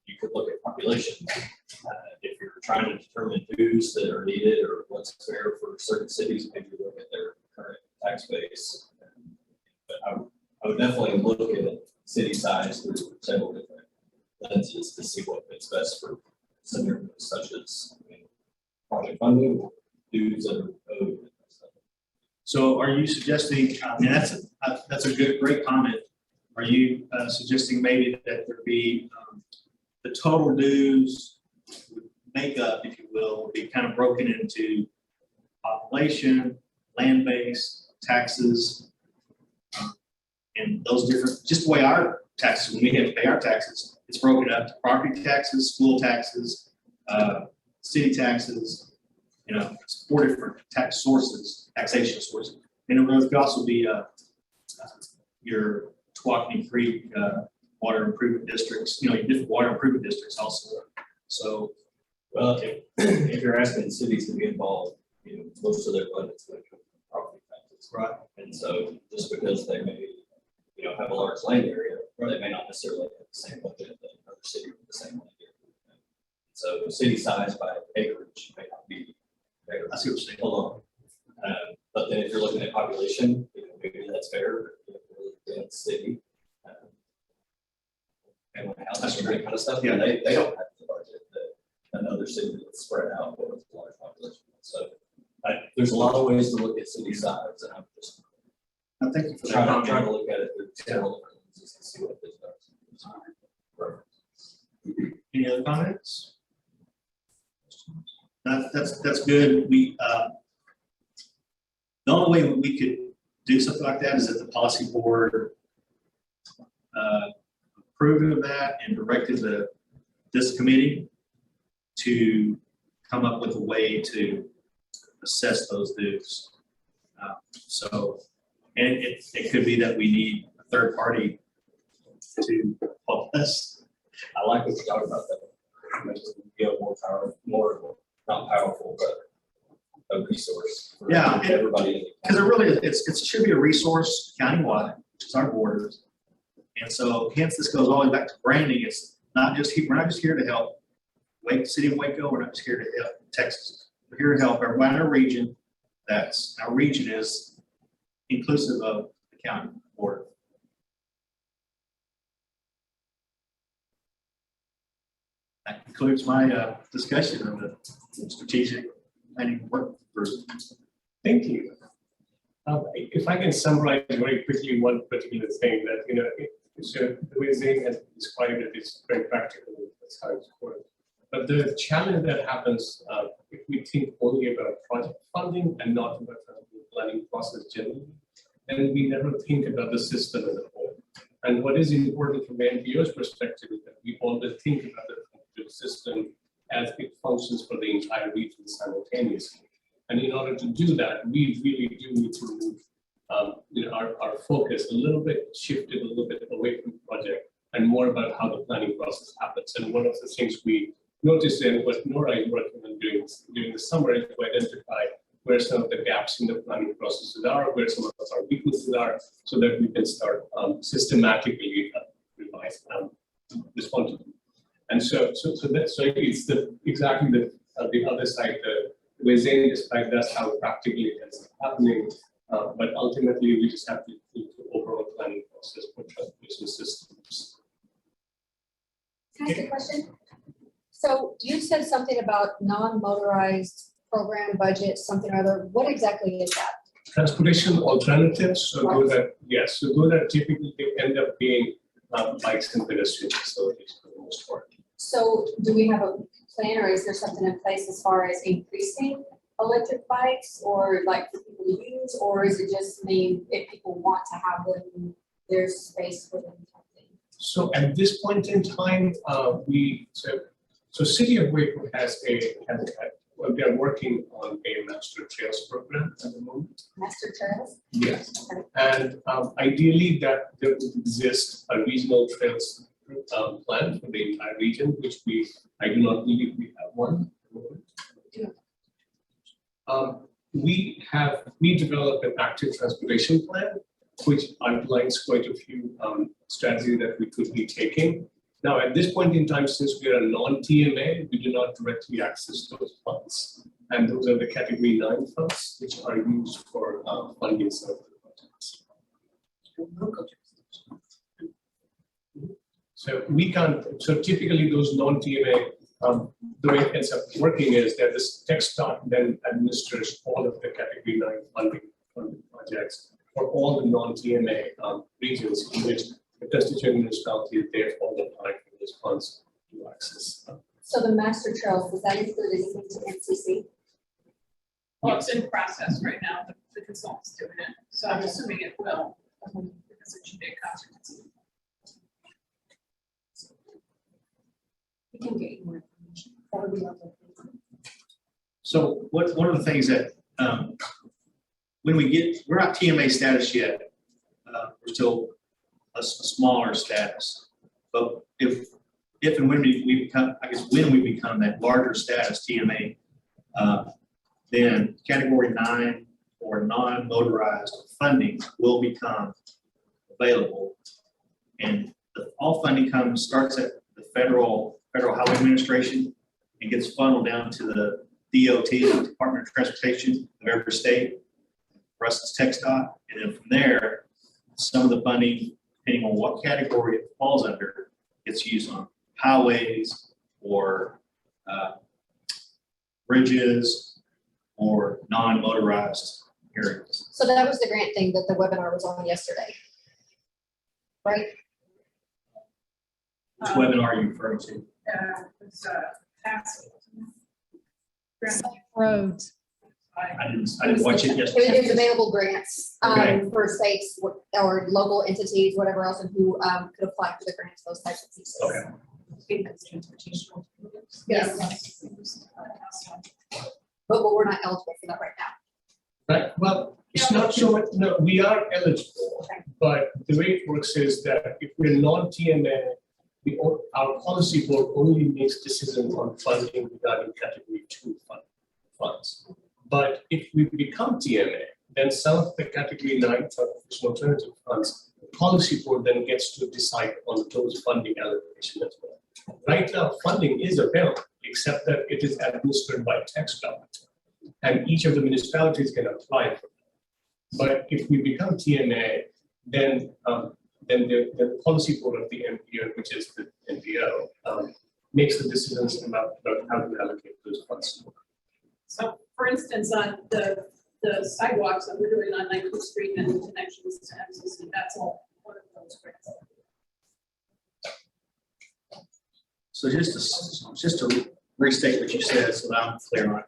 You could look at population. If you're trying to determine foods that are needed or what's fair for certain cities, maybe look at their current tax base. But I would definitely look at city size through several different lenses to see what fits best for scenarios such as project funding, dues that are owed. So are you suggesting, and that's a great comment. Are you suggesting maybe that there be the total dues makeup, if you will, be kind of broken into population, land base, taxes, and those different, just the way our taxes, when we have to pay our taxes, it's broken up to property taxes, school taxes, city taxes, it's 4 different tax sources, taxation sources. And it could also be your Tawakoni Creek water improvement districts, your different water improvement districts also. So, well, if you're asking cities to be involved, most of their budget's going to come from property taxes. right. And so just because they may, have a large land area, they may not necessarily have the same budget that another city with the same land area. So city size by acreage may not be better. I see what you're saying. Alone. But then if you're looking at population, maybe that's fair. In city, and house and that kind of stuff. Yeah, they don't have the budget that another city that's spread out with a large population. So there's a lot of ways to look at city size, and I'm just Thank you for that trying comment. to look at it through several different lenses to see what this does. Any other comments? That's good. We the only way we could do something like that is if the policy board approved of that and directed this committee to come up with a way to assess those dues. So, and it could be that we need a third party to help us. I like what you talked about that. Give more power, more, not powerful, but a resource. for Yeah, and- Everybody. Because it really, it should be a resource countywide, which is our borders. And so hence this goes all the way back to branding. It's not just, we're not just here to help City of Waco, we're not just here to help Texas. We're here to help everybody in our region. Our region is inclusive of the county border. That concludes my discussion of the strategic planning work group. Thank you. If I can summarize very quickly one particular thing that, so the way Zane has described it is very practical, that's how it's worked. But the challenge that happens if we think only about project funding and not about the planning process generally, then we never think about the system as a whole. And what is important from NPO's perspective is that we always think about the system as it functions for the entire region simultaneously. And in order to do that, we really do need to move our focus a little bit, shifted a little bit away from the project and more about how the planning process happens. And one of the things we noticed and what Nora is working on doing during the summer is to identify where some of the gaps in the planning processes are, where some of our weaknesses are, so that we can start systematically revise respond to them. And so it's exactly the other side, the way Zane described, that's how practically it's happening. But ultimately, we just have to think the overall planning process for transportation systems. Can I ask a question? So you said something about non-motorized program budget, something or other. What exactly is that? Transportation alternatives, so those that typically end up being bikes and pedestrian facilities for the most part. So do we have a plan or is there something in place as far as increasing electric bikes or like for people to use, or is it just mean if people want to have them, there's space for them? So at this point in time, so City of Waco we are working on a master trails program at the moment. Master trails? Yes. Okay. And ideally that there would exist a regional trails plan for the entire region, which I do not believe we have one. We developed an active transportation plan, which outlines quite a few strategies that we could be taking. Now, at this point in time, since we are a non-TMA, we do not directly access those funds. And those are the category 9 funds, which are used for funding some of the projects. So we can't, so typically those non-TMA, the way it ends up working is that this TechStop then administers all of the category 9 funding projects for all the non-TMA regions in which the constituent municipality is there all the time for those funds to access. So the master trails, does that include anything to NCC? Well, it's in process right now, the consultant's doing it, so I'm assuming it will, because it should be a consequence. We can get you more information. That would be lovely. So one of the things that when we're not TMA status yet, we're still a smaller status. But if and when we become, I guess when we become that larger status TMA, then category 9 or non-motorized funding will become available. And all funding starts at the Federal Highway Administration and gets funneled down to the DOT, Department of Transportation of every state. For us, it's TxDOT. And then from there, some of the funding, depending on what category it falls under, gets used on highways or bridges or non-motorized areas. So that was the grant thing that the webinar was on yesterday, right? Which webinar are you referring to? It's TAC. Roads. I didn't watch it It was yesterday. available grants, Okay. for states or local entities, whatever else, and who, could apply for the grants, those types of pieces. Okay. Transportation. Yes. But we're not eligible for that right now. Right, well, it's not so much, no, we are eligible, but the way it works is that if we're non-TMA, our policy board only makes decisions on funding regarding category 2 funds. But if we become TMA, then some of the category 9 alternative funds, the policy board then gets to decide on those funding allocation as well. Right now, funding is available, except that it is administered by tax government. And each of the municipalities can apply for it. But if we become TMA, then the policy board of the MPO, which is the NPO, makes the decisions about how to allocate those funds. So for instance, on the sidewalks that we're doing on 19th Street and the connections to MCC, that's all one of those grants. So just to restate what you said so that I'm clear on it.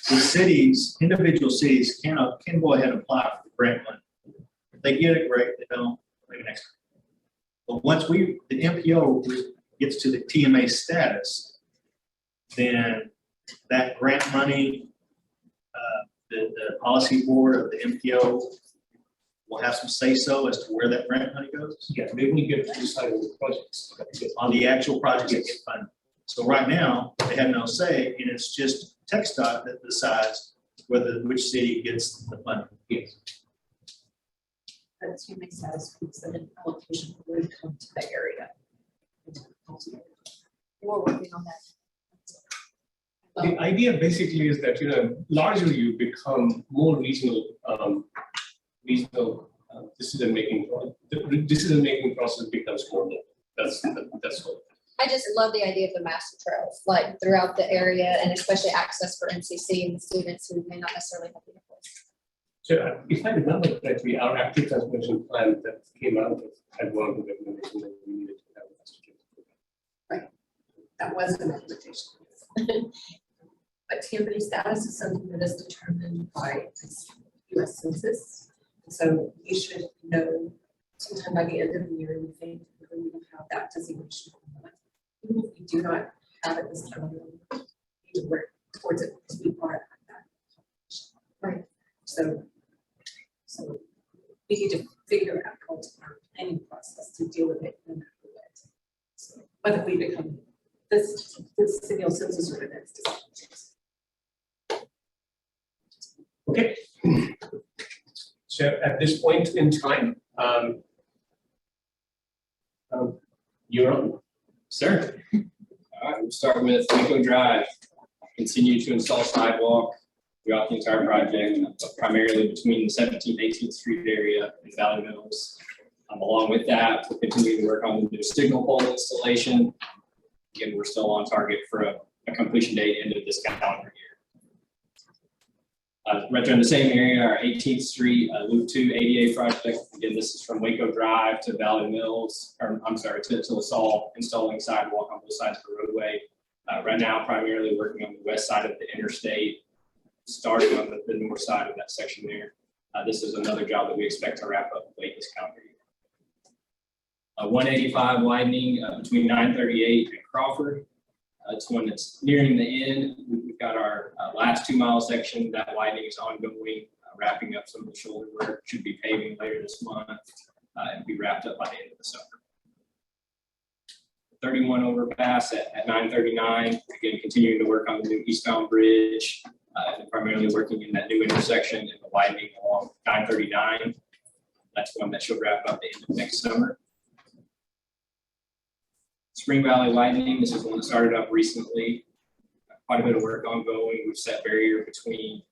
The cities, individual cities can go ahead and apply for the grant money. If they get it, great. They don't, maybe next time. But once the MPO gets to the TMA status, then that grant money, the policy board of the MPO will have some say-so as to where that grant money goes. Yeah, they will get to decide on the projects. On the actual projects that get funded. So right now, they have no say, and it's just TxDOT that decides which city gets the funding. Yes. That's TMA status means that an allocation would come to the area. We're working on that. The idea basically is that, largely you become more regional decision-making. The decision-making process becomes more local. That's what. I just love the idea of the master trails, like throughout the area, and especially access for MCC and the students who may not necessarily have vehicles. So if I remember correctly, our active transportation plan that came out of had one of the recommendations that we needed to have a master trail. That was the recommendation. But TMA status is something that is determined by the US Census. So you should know sometime by the end of the year, we think we're going to have that designation. Even if we do not have it this time, we need to work towards it because we are at that. Right. So we need to figure out our planning process to deal with it no matter what. So whether we become this single census ordinance. Okay. So at this point in time, you're on. Sir. All right, we'll start with Waco Drive. Continue to install sidewalk throughout the entire project, primarily between the 17th, 18th Street area and Valley Mills. Along with that, we'll continue to work on the new signal pole installation. Again, we're still on target for a completion date end of this calendar year. Right there in the same area, our 18th Street Loop 2 ADA project. Again, this is from Waco Drive to Valley Mills, or I'm sorry, to LaSalle, installing sidewalk on both sides of the roadway. Right now, primarily working on the west side of the interstate, starting on the north side of that section there. This is another job that we expect to wrap up late this calendar year. 185 widening between 938 and Crawford. It's one that's nearing the end. We've got our last 2 mile section. That widening is ongoing, wrapping up some of the shoulder work. Should be paving later this month and be wrapped up by the end of the summer. 31 overpass at 939. Again, continuing to work on the new eastbound bridge and primarily working in that new intersection and the widening along 939. That's one that should wrap up the end of next summer. Spring Valley widening, this is one that started up recently. Quite a bit of work ongoing. We've set barrier between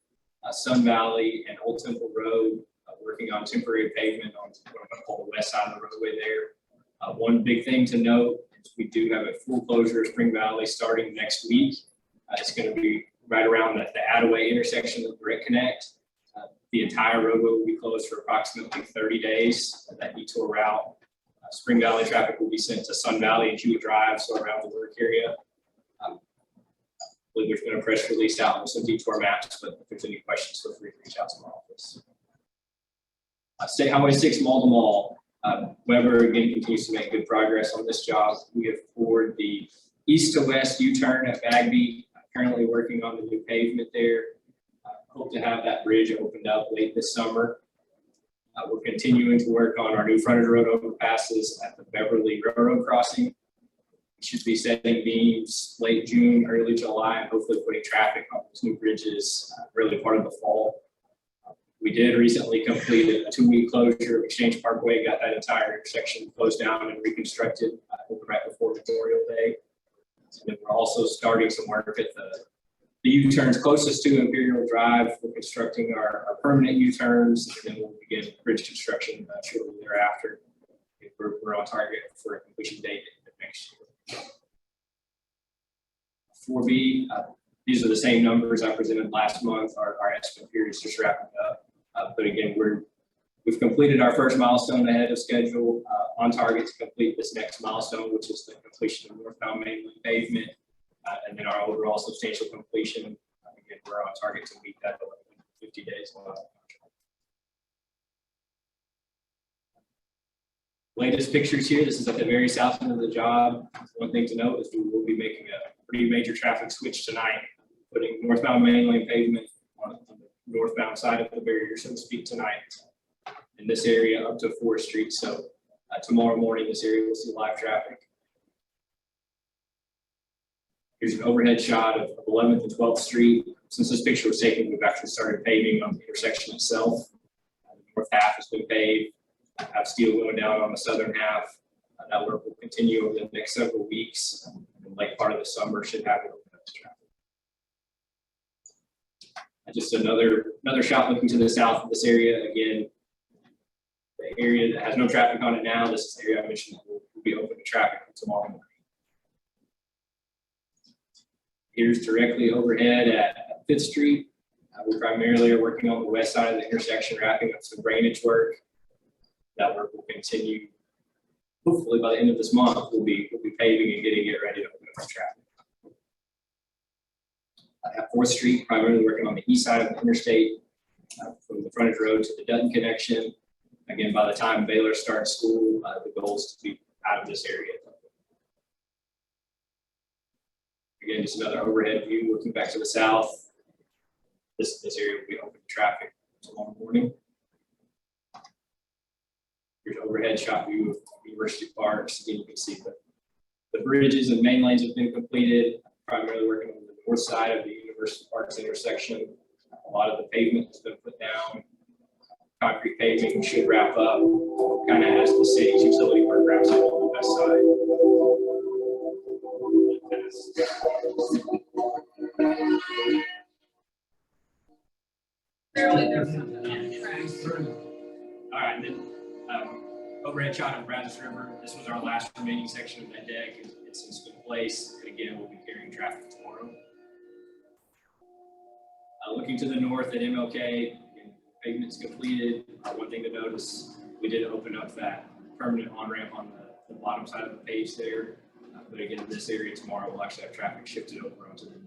Sun Valley and Old Temple Road, working on temporary pavement on what I'm going to call the west side of the roadway there. One big thing to note is we do have a full closure of Spring Valley starting next week. It's going to be right around the Attaway intersection of Brick Connect. The entire roadway will be closed for approximately 30 days. That detour route. Spring Valley traffic will be sent to Sun Valley and Hewitt Drive, so around the work area. believe there's been a press release out with some detour maps, but if there's any questions, feel free to reach out to my office. State Highway 6 mall to mall. Weber again continues to make good progress on this job. We have poured the east to west U-turn at Bagby, currently working on the new pavement there. Hope to have that bridge opened up late this summer. We're continuing to work on our new frontage road overpasses at the Beverly Railroad crossing. We should be setting beams late June, early July, and hopefully putting traffic on those new bridges really part of the fall. We did recently complete a 2-week closure of Exchange Parkway, got that entire intersection closed down and reconstructed right before Memorial Day. And then we're also starting some work at the U-turns closest to Imperial Drive. We're constructing our permanent U-turns, and then we'll begin bridge construction shortly thereafter. We're on target for a completion date next year. 4B, these are the same numbers I presented last month. Our estimate period is just wrapping up. But again, we've completed our first milestone ahead of schedule, on target to complete this next milestone, which is the completion of northbound main lane pavement, and then our overall substantial completion. Again, we're on target to meet that 50 days. Latest pictures here. This is at the very south end of the job. One thing to note is we will be making a pretty major traffic switch tonight, putting northbound main lane pavement on the northbound side of the barrier, so to speak, tonight in this area up to 4th Street. So tomorrow morning, this area will see live traffic. Here's an overhead shot of 11th and 12th Street. Since this picture was taken, we've actually started paving on the intersection itself. The north half has been paved. I have steel going down on the southern half. That work will continue over the next several weeks. And late part of the summer should have it open up to traffic. Just another shot looking to the south of this area. Again, the area that has no traffic on it now, this is the area I mentioned that will be open to traffic tomorrow morning. Here's directly overhead at 5th Street. We primarily are working on the west side of the intersection, wrapping up some drainage work. That work will continue. Hopefully by the end of this month, we'll be paving and getting it ready to open up traffic. At 4th Street, primarily working on the east side of the interstate, from the frontage road to the Dutton connection. Again, by the time Baylor starts school, the goal is to be out of this area. Again, just another overhead view looking back to the south. This area will be open to traffic tomorrow morning. Here's an overhead shot view of University Park. Again, you can see the bridges and main lanes have been completed, primarily working on the north side of the University Park's intersection. A lot of the pavement has been put down. Concrete paving should wrap up kind of as the city's utility work wraps up on the west side. All right, and then overhead shot of Brazos River. This was our last remaining section of that deck. It's since been placed, and again, we'll be carrying traffic tomorrow. Looking to the north at MLK, pavement's completed. One thing to notice, we did open up that permanent on-ramp on the bottom side of the page there. But again, in this area tomorrow, we'll actually have traffic shifted over onto the new.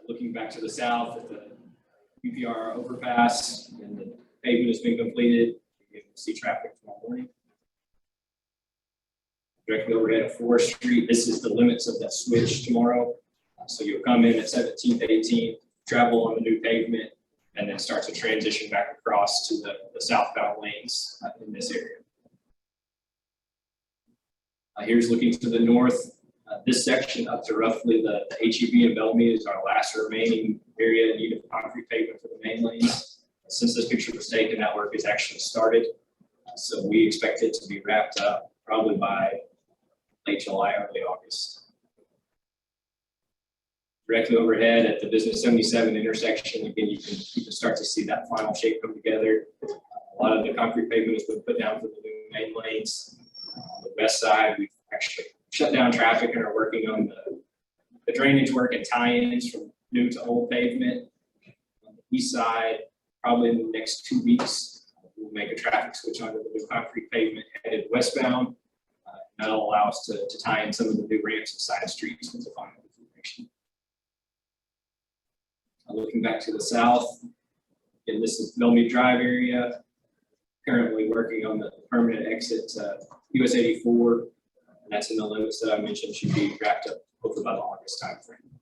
Looking back to the south at the UPR overpass, and the pavement has been completed. You can see traffic tomorrow morning. Directly overhead at 4th Street. This is the limits of that switch tomorrow. So you'll come in at 17th, 18th, travel on the new pavement, and then start to transition back across to the southbound lanes in this area. Here's looking to the north. This section up to roughly the HEB and Bellmead is our last remaining area in need of concrete pavement for the main lanes. Since this picture was taken, that work is actually started. So we expect it to be wrapped up probably by late July, early August. Directly overhead at the Business 77 intersection, again, you can start to see that final shape come together. A lot of the concrete pavement has been put down for the new main lanes. On the west side, we've actually shut down traffic and are working on the drainage work and tie-ins from new to old pavement. On the east side, probably in the next 2 weeks, we'll make a traffic switch onto the new concrete pavement headed westbound. That'll allow us to tie in some of the new ramps and side streets with the final configuration. Looking back to the south, and this is Bellmead Drive area. Currently working on the permanent exit US 84, and that's in the limits that I mentioned should be wrapped up hopefully by the August timeframe.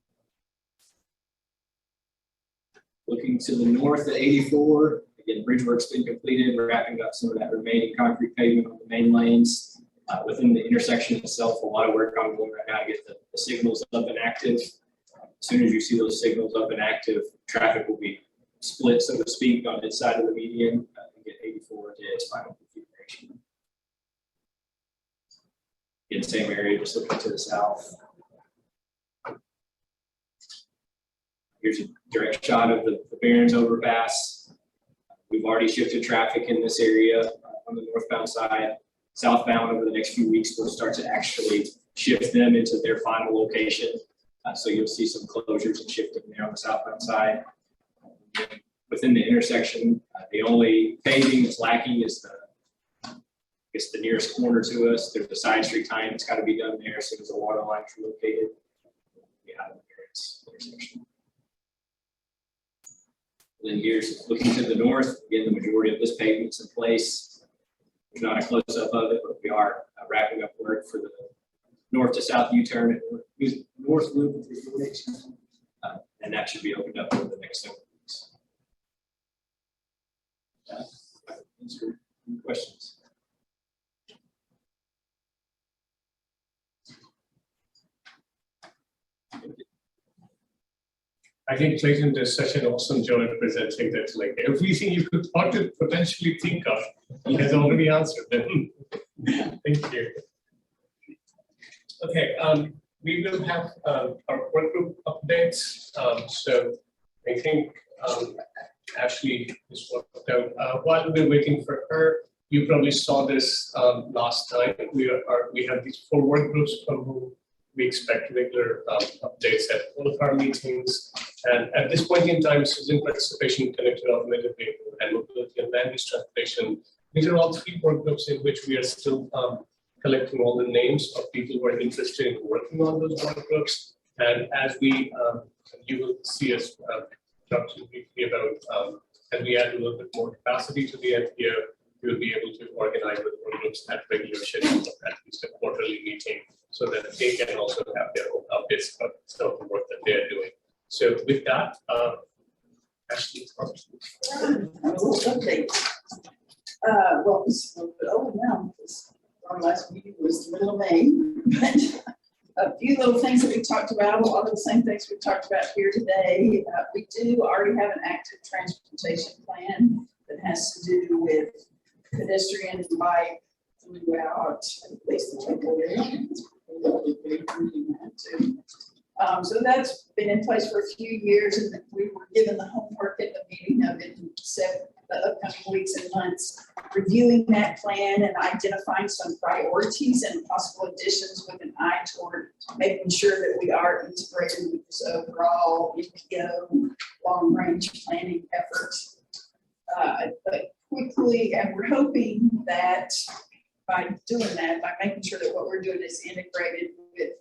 Looking to the north at 84, again, bridge work's been completed. We're wrapping up some of that remaining concrete pavement on the main lanes. Within the intersection itself, a lot of work ongoing right now to get the signals up and active. As soon as you see those signals up and active, traffic will be split, so to speak, on its side of the median and get 84 to its final configuration. In the same area, just looking to the south. Here's a direct shot of the Barron's overpass. We've already shifted traffic in this area on the northbound side. Southbound over the next few weeks, we'll start to actually shift them into their final location. So you'll see some closures and shifting there on the southbound side. Within the intersection, the only paving that's lacking is the nearest corner to us. There's a side street tie-in that's got to be done there as soon as the water lines are located. Yeah, the intersection. Then here's looking to the north. Again, the majority of this pavement's in place. There's not a close-up of it, but we are wrapping up work for the north to south U-turn and north loop, and that should be opened up over the next several weeks. Answer any questions? I think Clayton does such an awesome job at presenting that, like everything you could potentially think of, he has already answered them. Thank you. Okay, we will have our work group updates. So I think Ashley is worked out. While we're waiting for her, you probably saw this last time. We have these 4 work groups from whom we expect regular updates at all of our meetings. And at this point in time, citizen participation, connected automated vehicle, and mobility and land use transportation. These are all 3 work groups in which we are still collecting all the names of people who are interested in working on those work groups. And as we, you will see us talk to you briefly about, as we add a little bit more capacity to the NPO, we will be able to organize the work groups at regular schedules, at least a quarterly meeting, so that they can also have their own updates about some of the work that they're doing. So with that, Ashley. A little update. Well, it's a little bit old now, because our last meeting was the middle of May, but a few little things that we talked about, a lot of the same things we talked about here today. We do already have an active transportation plan that has to do with pedestrian and bike throughout at least the local area. So that's been in place for a few years, and we were given the homework at the meeting of it in the upcoming weeks and months, reviewing that plan and identifying some priorities and possible additions with an eye toward making sure that we are integrated with this overall NPO long-range planning effort. But quickly, and we're hoping that by doing that, by making sure that what we're doing is integrated with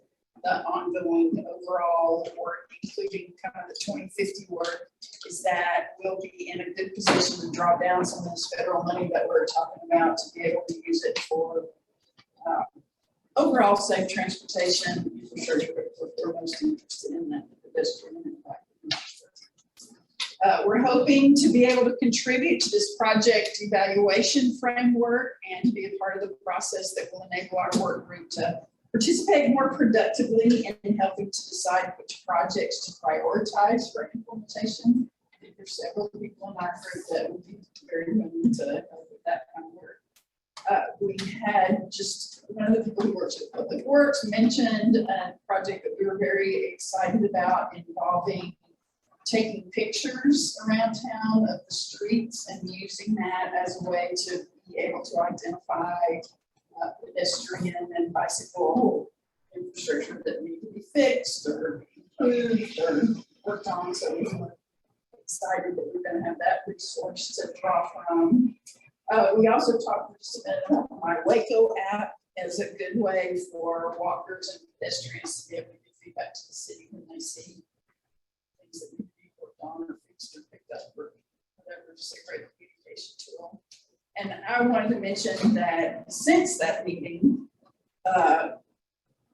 the ongoing overall work, including kind of the 2050 work, is that we'll be in a good position to draw down some of this federal money that we're talking about to be able to use it for overall safe transportation infrastructure. We're most interested in that pedestrian and bike infrastructure. We're hoping to be able to contribute to this project evaluation framework and to be a part of the process that will enable our work group to participate more productively in helping to decide which projects to prioritize for implementation. I think there's several people in our group that would be very willing to help with that kind of work. We had just one of the people who works at Public Works mentioned a project that we were very excited about involving taking pictures around town of the streets and using that as a way to be able to identify pedestrian and bicycle infrastructure that need to be fixed or improved or worked on. So we were excited that we're going to have that resource to draw from. We also talked just a minute about my Waco app. is a good way for walkers and pedestrians to be able to give feedback to the city when they see things that need to be worked on or fixed or picked up or whatever. Just a great communication tool. And I wanted to mention that since that meeting,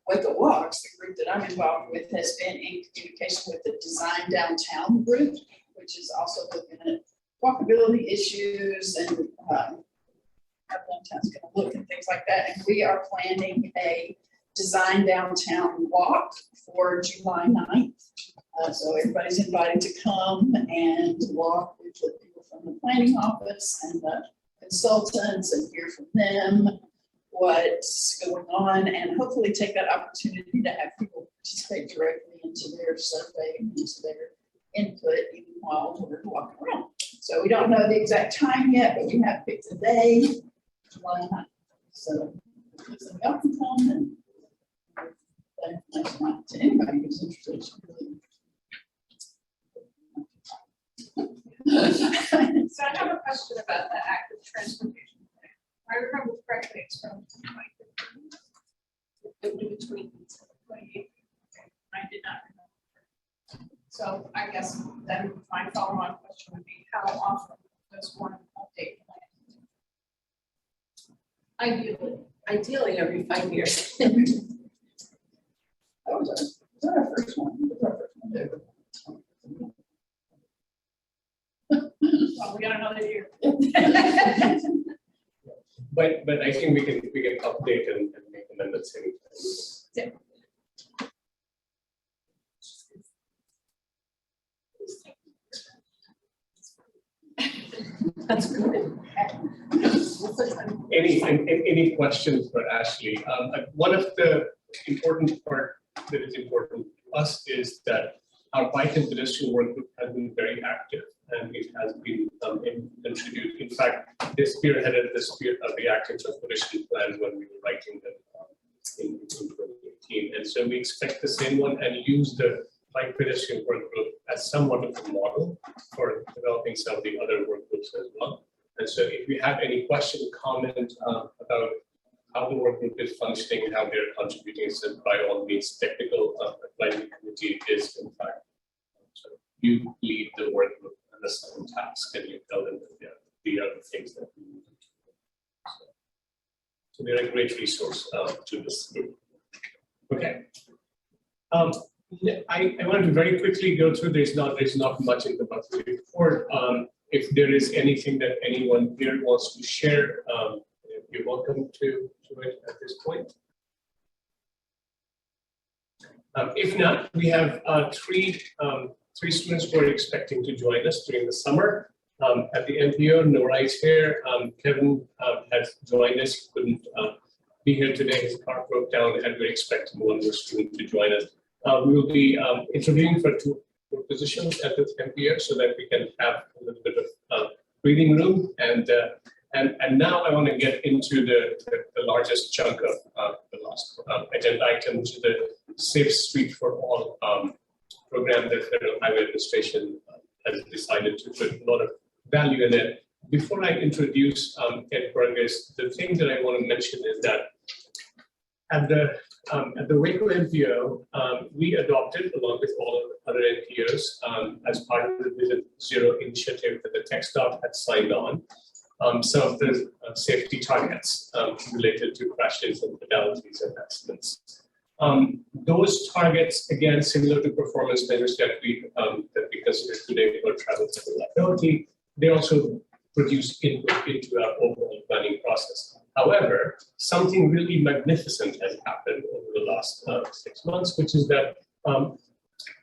Waco Walks, the group that I'm involved with, has been in communication with the Design Downtown group, which is also looking at walkability issues and how downtown's gonna look and things like that. And we are planning a Design Downtown walk for July 9th. So everybody's invited to come and walk with the people from the planning office and the consultants and hear from them what's going on, and hopefully take that opportunity to have people participate directly into their survey and into their input even while we're walking around. So we don't know the exact time yet, but we have picked a day, July 9th. So if y'all can come and information to anybody who's interested. So I have a question about the active transportation plan. I remember correctly, it's from 2015. Between 28. I did not remember. So I guess then my follow-on question would be, how often does one update plan? Ideally every 5 years. That was our first one. That was our first one ever. Well, we got another year. But I think we can update and make amendments anytime. That's good. Any questions for Ashley? One of the important part that is important to us is that our bike and pedestrian work group has been very active, and it has been introduced. In fact, they spearheaded the active transportation plan when we were writing them in 2018. And so we expect the same one and use the bike pedestrian work group as somewhat of a model for developing some of the other work groups as well. And so if you have any question, comment about how the work group is functioning, how they're contributing, so by all means, technical planning committee is in fact, so you lead the work group and the certain task, and you tell them that the other things that we need to do. So they're a great resource to this group. Okay. I wanted to very quickly go through. There's not much in the monthly report. If there is anything that anyone here wants to share, you're welcome to it at this point. If not, we have three students who are expecting to join us during the summer. At the NPO, Nora is here. Kevin has joined us. He couldn't be here today. His car broke down, and we're expecting one more student to join us. We will be interviewing for two positions at the NPO so that we can have a little bit of breathing room. And now I want to get into the largest chunk of the last agenda item, which is the Safe Street for All program that Federal Highway Administration has decided to put a lot of value in it. Before I introduce Ed Burgess, the thing that I want to mention is that at the Waco NPO, we adopted, along with all other NPOs, as part of the Vision Zero initiative that the tech staff had signed on, some of the safety targets related to crashes and fatalities and accidents. Those targets, again, similar to performance measures that we consider today for travel and reliability, they also produce input into our overall planning process. However, something really magnificent has happened over the last 6 months, which is that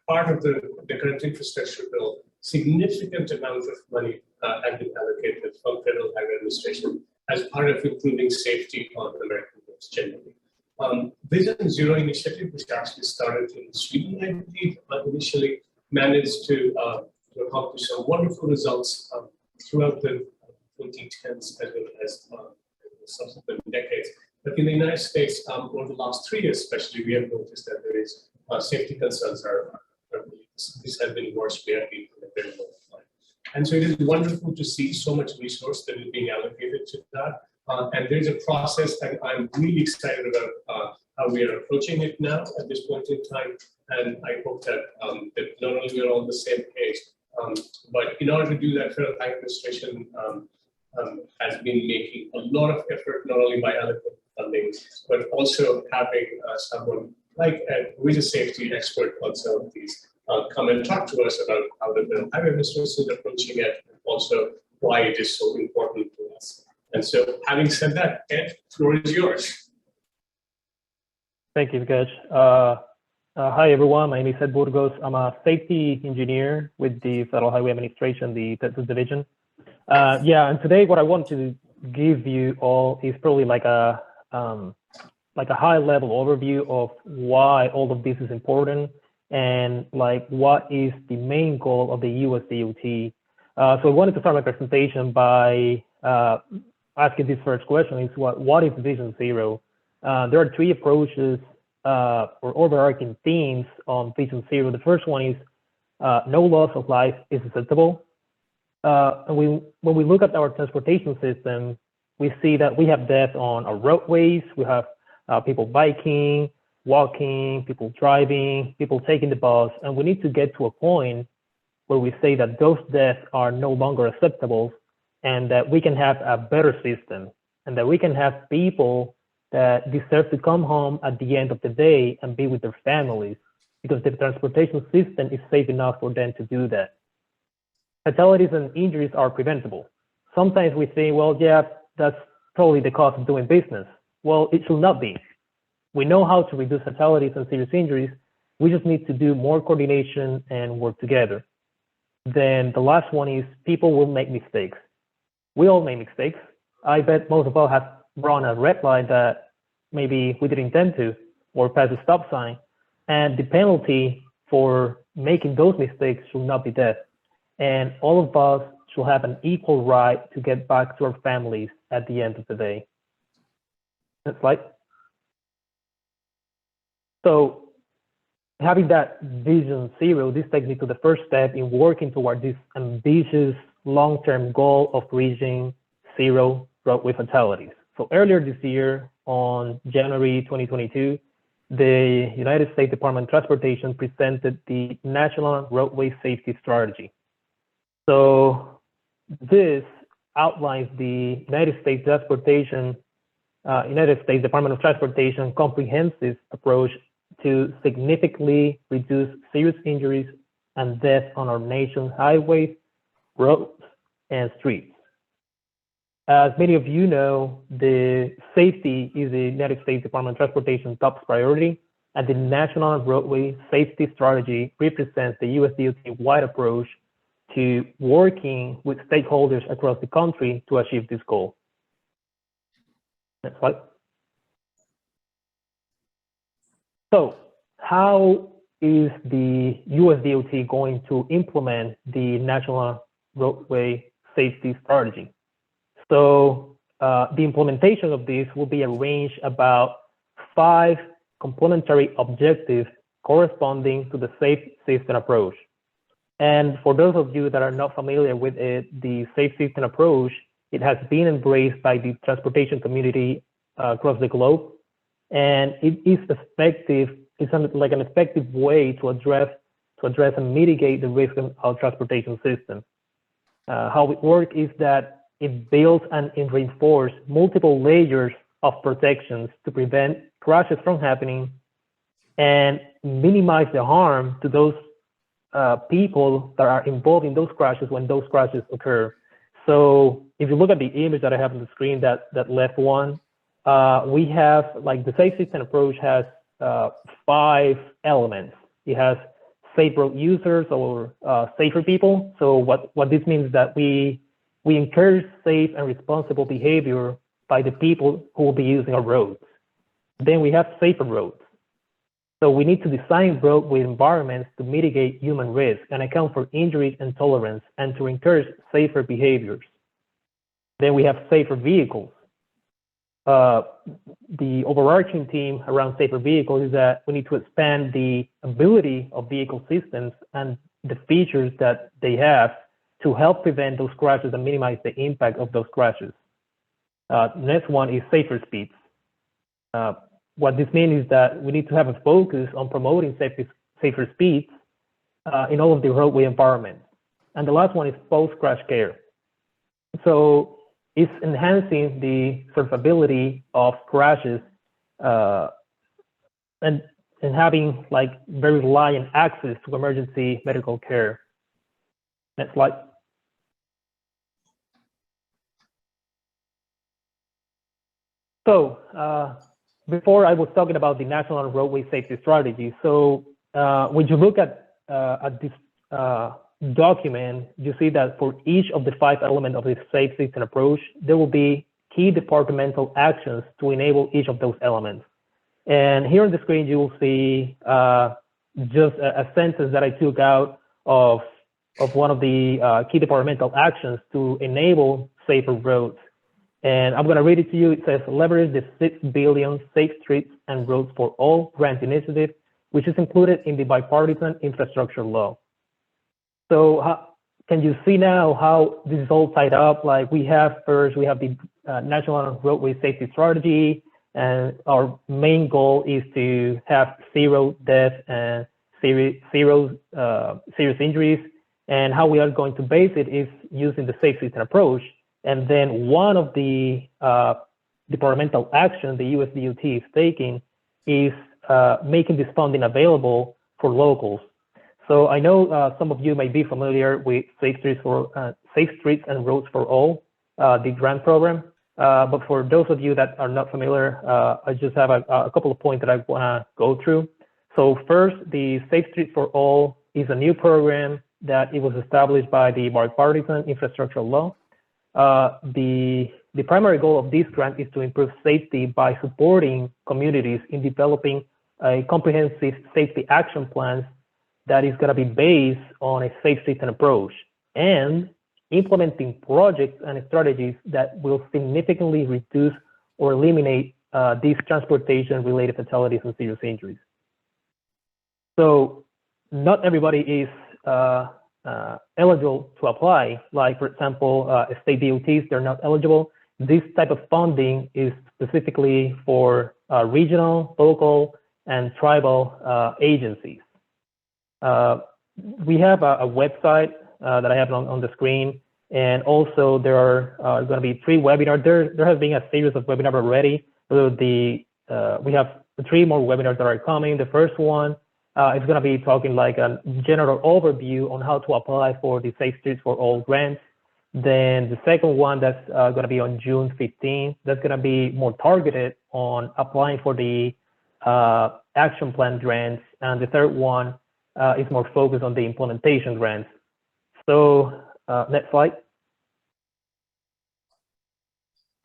part of the current infrastructure bill, significant amount of money had been allocated from Federal Highway Administration as part of improving safety on American roads generally. Vision Zero initiative, which actually started in Sweden, I believe, initially managed to accomplish some wonderful results throughout the 2010s as well as subsequent decades. But in the United States, over the last 3 years especially, we have noticed that there is safety concerns this has been worse. We have been in a very long time. And so it is wonderful to see so much resource that is being allocated to that. And there's a process, and I'm really excited about how we are approaching it now at this point in time. And I hope that, that not only we're on the same page, but in order to do that, Federal High Administration has been making a lot of effort, not only by allocating funding, but also having someone like Ed, who is a safety expert on some of these, come and talk to us about how the Federal Highway Administration is approaching it, and also why it is so important to us. And so, having said that, Ed, floor is yours. Thank you, Vikesh. Hi, everyone. My name is Ed Burgos. I'm a safety engineer with the Federal Highway Administration, the Texas Division. And today what I want to give you all is probably like a high-level overview of why all of this is important and like what is the main goal of the US DOT. So I wanted to start my presentation by asking this first question: is what is Vision Zero? There are three approaches or overarching themes on Vision Zero. The first one is no loss of life is acceptable. And when we look at our transportation system, we see that we have death on our roadways. We have people biking, walking, people driving, people taking the bus, and we need to get to a point where we say that those deaths are no longer acceptable, and that we can have a better system, and that we can have people that deserve to come home at the end of the day and be with their families, because the transportation system is safe enough for them to do that. Fatalities and injuries are preventable. Sometimes we think, well, yeah, that's probably the cost of doing business. Well, it should not be. We know how to reduce fatalities and serious injuries. We just need to do more coordination and work together. Then the last one is people will make mistakes. We all make mistakes. I bet most of us have run a red light that maybe we didn't intend to, or pass a stop sign. And the penalty for making those mistakes should not be death. And all of us should have an equal right to get back to our families at the end of the day. Next slide. So having that Vision Zero, this takes me to the first step in working toward this ambitious long-term goal of reaching zero roadway fatalities. So earlier this year, on January 2022, the United States Department of Transportation presented the National Roadway Safety Strategy. So this outlines the United States Department of Transportation comprehensive approach to significantly reduce serious injuries and death on our nation's highways, roads, and streets. As many of you know, the safety is the United States Department of Transportation's top priority, and the National Roadway Safety Strategy represents the US DOT-wide approach to working with stakeholders across the country to achieve this goal. Next slide. So how is the US DOT going to implement the National Roadway Safety Strategy? So the implementation of this will be arranged about 5 complementary objectives corresponding to the safe system approach. And for those of you that are not familiar with it, the safe system approach, it has been embraced by the transportation community across the globe. And it is effective, it's like an effective way to address and mitigate the risk of our transportation system. How it works is that it builds and it reinforces multiple layers of protections to prevent crashes from happening and minimize the harm to those people that are involved in those crashes when those crashes occur. So if you look at the image that I have on the screen, that left one, we have, like, the safe system approach has 5 elements. It has safe road users, or safer people. So what this means is that we encourage safe and responsible behavior by the people who will be using our roads. Then we have safer roads. So we need to design roadway environments to mitigate human risk and account for injuries and tolerance, and to encourage safer behaviors. Then we have safer vehicles. The overarching theme around safer vehicles is that we need to expand the ability of vehicle systems and the features that they have to help prevent those crashes and minimize the impact of those crashes. Next one is safer speeds. What this means is that we need to have a focus on promoting safer speeds in all of the roadway environments. And the last one is post-crash care. So it's enhancing the survivability of crashes and having like very reliant access to emergency medical care. Next slide. So before I was talking about the National Roadway Safety Strategy. So when you look at this document, you see that for each of the 5 elements of the safe system approach, there will be key departmental actions to enable each of those elements. And here on the screen, you will see just a sentence that I took out of one of the key departmental actions to enable safer roads. And I'm going to read it to you. It says, leverage the $6 billion Safe Streets and Roads for All grant initiative, which is included in the bipartisan infrastructure law. So can you see now how this is all tied up? Like we have the National Roadway Safety Strategy, and our main goal is to have 0 deaths and zero serious injuries. And how we are going to base it is using the safe system approach. And then one of the departmental action the US DOT is taking is making this funding available for locals. So I know some of you may be familiar with Safe Streets and Roads for All, the grant program. But for those of you that are not familiar, I just have a couple of points that I want to go through. So first, the Safe Streets for All is a new program that it was established by the bipartisan infrastructure law. The primary goal of this grant is to improve safety by supporting communities in developing a comprehensive safety action plans that is going to be based on a safe system approach and implementing projects and strategies that will significantly reduce or eliminate these transportation-related fatalities and serious injuries. So not everybody is eligible to apply. Like, for example, state DOTs, they're not eligible. This type of funding is specifically for regional, local, and tribal agencies. We have a website that I have on the screen, and also there are going to be 3 webinars. There has been a series of webinars already. So we have 3 more webinars that are coming. The first one is going to be talking like a general overview on how to apply for the Safe Streets for All grants. Then the second one that's going to be on June 15th. That's going to be more targeted on applying for the action plan grants. And the third one is more focused on the implementation grants. So next slide.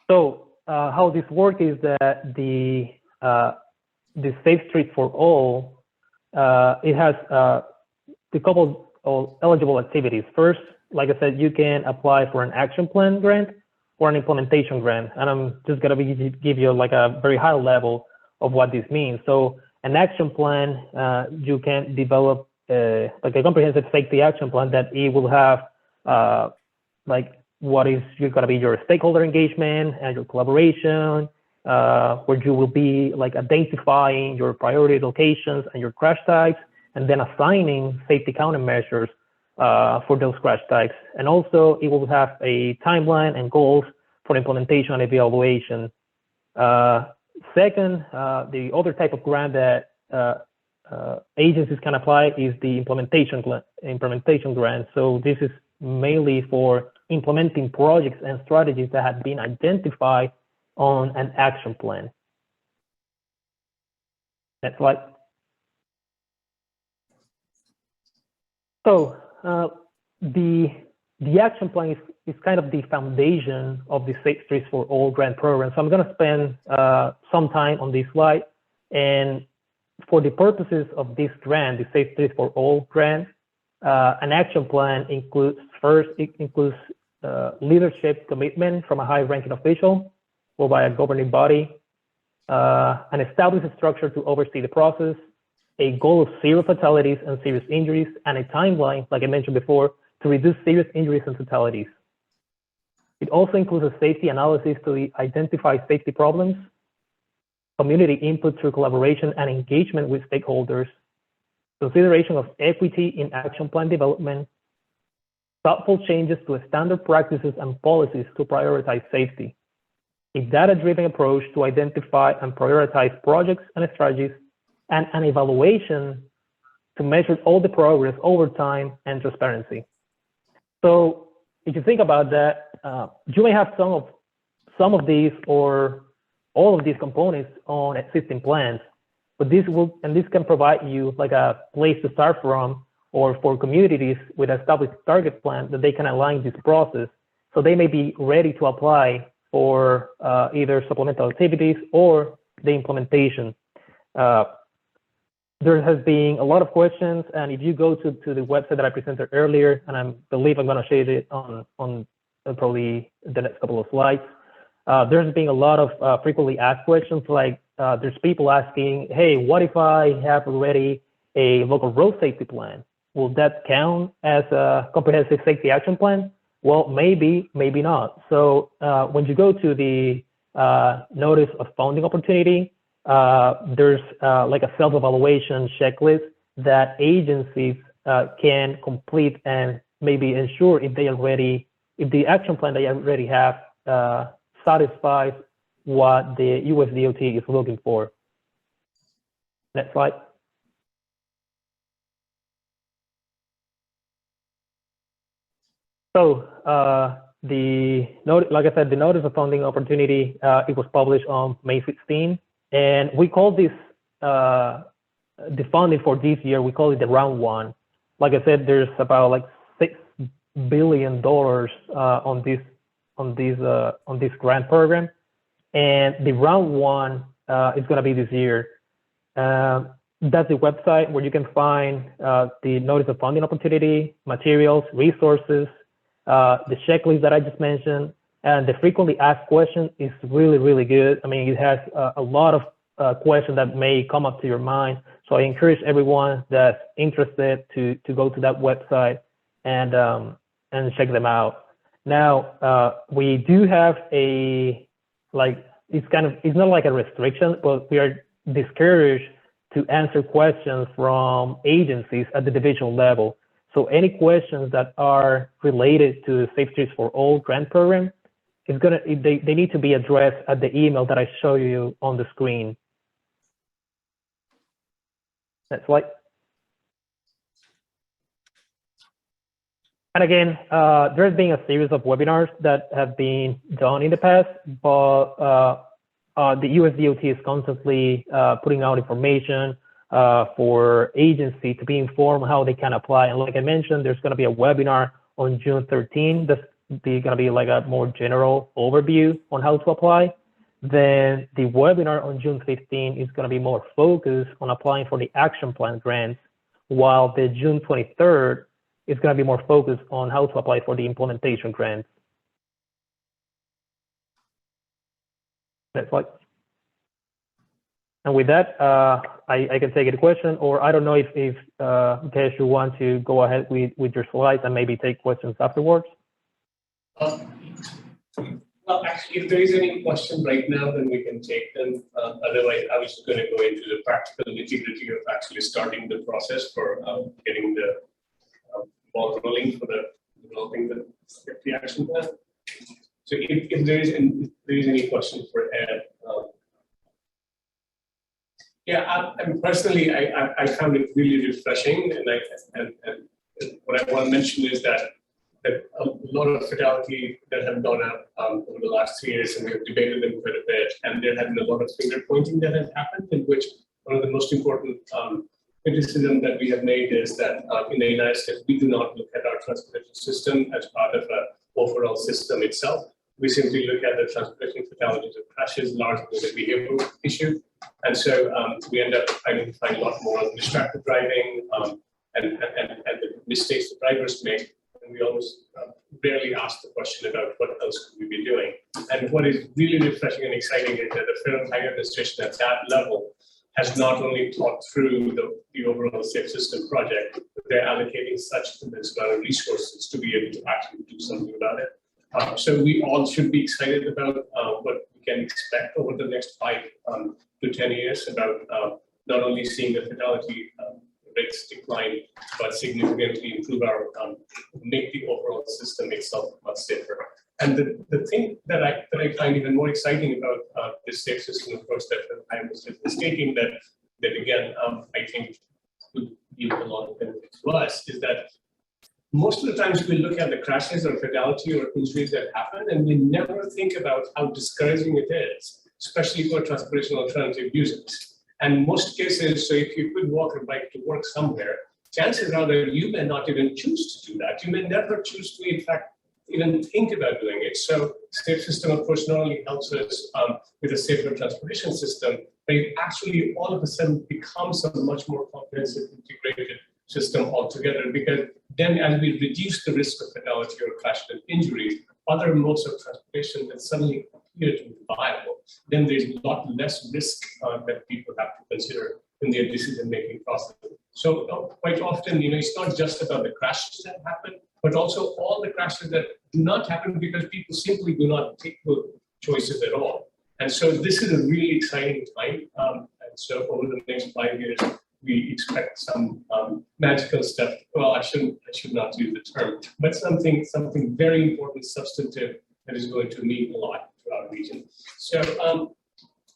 So how this works is that the Safe Streets for All, it has a couple of eligible activities. First, like I said, you can apply for an action plan grant or an implementation grant. And I'm just going to give you like a very high level of what this means. So an action plan, you can develop like a comprehensive safety action plan that it will have like what is going to be your stakeholder engagement and your collaboration, where you will be like identifying your priority locations and your crash types, and then assigning safety countermeasures for those crash types. And also it will have a timeline and goals for implementation and evaluation. Second, the other type of grant that agencies can apply is the implementation grant. So this is mainly for implementing projects and strategies that have been identified on an action plan. Next slide. So the action plan is kind of the foundation of the Safe Streets for All grant program. So I'm going to spend some time on this slide. And for the purposes of this grant, the Safe Streets for All grant, an action plan includes leadership commitment from a high-ranking official or by a governing body, an established structure to oversee the process, a goal of 0 fatalities and serious injuries, and a timeline, like I mentioned before, to reduce serious injuries and fatalities. It also includes a safety analysis to identify safety problems, community input through collaboration and engagement with stakeholders, consideration of equity in action plan development, thoughtful changes to standard practices and policies to prioritize safety, a data-driven approach to identify and prioritize projects and strategies, and an evaluation to measure all the progress over time and transparency. So if you think about that, you may have some of these or all of these components on existing plans, but this can provide you like a place to start from, or for communities with established target plan that they can align this process. So they may be ready to apply for either supplemental activities or the implementation. There has been a lot of questions, and if you go to the website that I presented earlier, and I believe I'm going to share it on probably the next couple of slides, there's been a lot of frequently asked questions, like there's people asking, hey, what if I have already a local road safety plan? Will that count as a comprehensive safety action plan? Well, maybe, maybe not. So when you go to the notice of funding opportunity, there's like a self-evaluation checklist that agencies can complete and maybe ensure if the action plan they already have satisfies what the US DOT is looking for. Next slide. So like I said, the notice of funding opportunity, it was published on May 16, and we call this the funding for this year, we call it the round one. Like I said, there's about like $6 billion on this grant program, and the round one is going to be this year. That's the website where you can find the notice of funding opportunity, materials, resources, the checklist that I just mentioned, and the frequently asked question is really, really good. I mean, it has a lot of questions that may come up to your mind. So I encourage everyone that's interested to go to that website and check them out. Now, we do have it's not like a restriction, but we are discouraged to answer questions from agencies at the divisional level. So any questions that are related to the Safe Streets for All grant program, they need to be addressed at the email that I show you on the screen. Next slide. And again, there's been a series of webinars that have been done in the past, but the US DOT is constantly putting out information for agency to be informed how they can apply. And like I mentioned, there's going to be a webinar on June 13. That's going to be like a more general overview on how to apply. Then the webinar on June 15 is going to be more focused on applying for the action plan grants, while the June 23rd is going to be more focused on how to apply for the implementation grants. Next slide. And with that, I can take a question, or I don't know if Mukesh, you want to go ahead with your slides and maybe take questions afterwards. Well, actually, if there is any question right now, then we can take them. Otherwise, I was going to go into the practical nitty-gritty of actually starting the process for getting the ball rolling for developing the safety action plan. So if there is any question for Ed, yeah, personally, I found it really refreshing, and what I want to mention is that a lot of fatality that have gone up over the last 3 years, and we have debated them quite a bit, and there has been a lot of finger pointing that has happened, in which one of the most important criticism that we have made is that in the United States, we do not look at our transportation system as part of an overall system itself. We simply look at the transportation fatalities of crashes largely as a behavioral issue. And so we end up identifying a lot more of distracted driving and the mistakes the drivers make. And we almost rarely ask the question about what else could we be doing. And what is really refreshing and exciting is that the Federal Highway Administration at that level has not only thought through the overall safe system project, but they're allocating such tremendous amount of resources to be able to actually do something about it. So we all should be excited about what we can expect over the next 5 to 10 years about not only seeing the fatality rates decline, but significantly improve our, make the overall system itself much safer. And the thing that I find even more exciting about this safe system, of course, that I was just stating that again, I think would yield a lot of benefit to us, is that most of the times we look at the crashes or fatality or injuries that happen, and we never think about how discouraging it is, especially for transportation alternative users. And most cases, so if you could walk or bike to work somewhere, chances are that you may not even choose to do that. You may never choose to, in fact, even think about doing it. So safe system, of course, not only helps us with a safer transportation system, but it actually all of a sudden becomes a much more comprehensive, integrated system altogether, because then as we reduce the risk of fatality or crash and injuries, other modes of transportation that suddenly appear to be viable, then there's a lot less risk that people have to consider in their decision-making process. So quite often, it's not just about the crashes that happen, but also all the crashes that do not happen because people simply do not take those choices at all. And so this is a really exciting time. And so over the next 5 years, we expect some magical stuff. Well, I should not use the term, but something very important, substantive, that is going to mean a lot to our region. So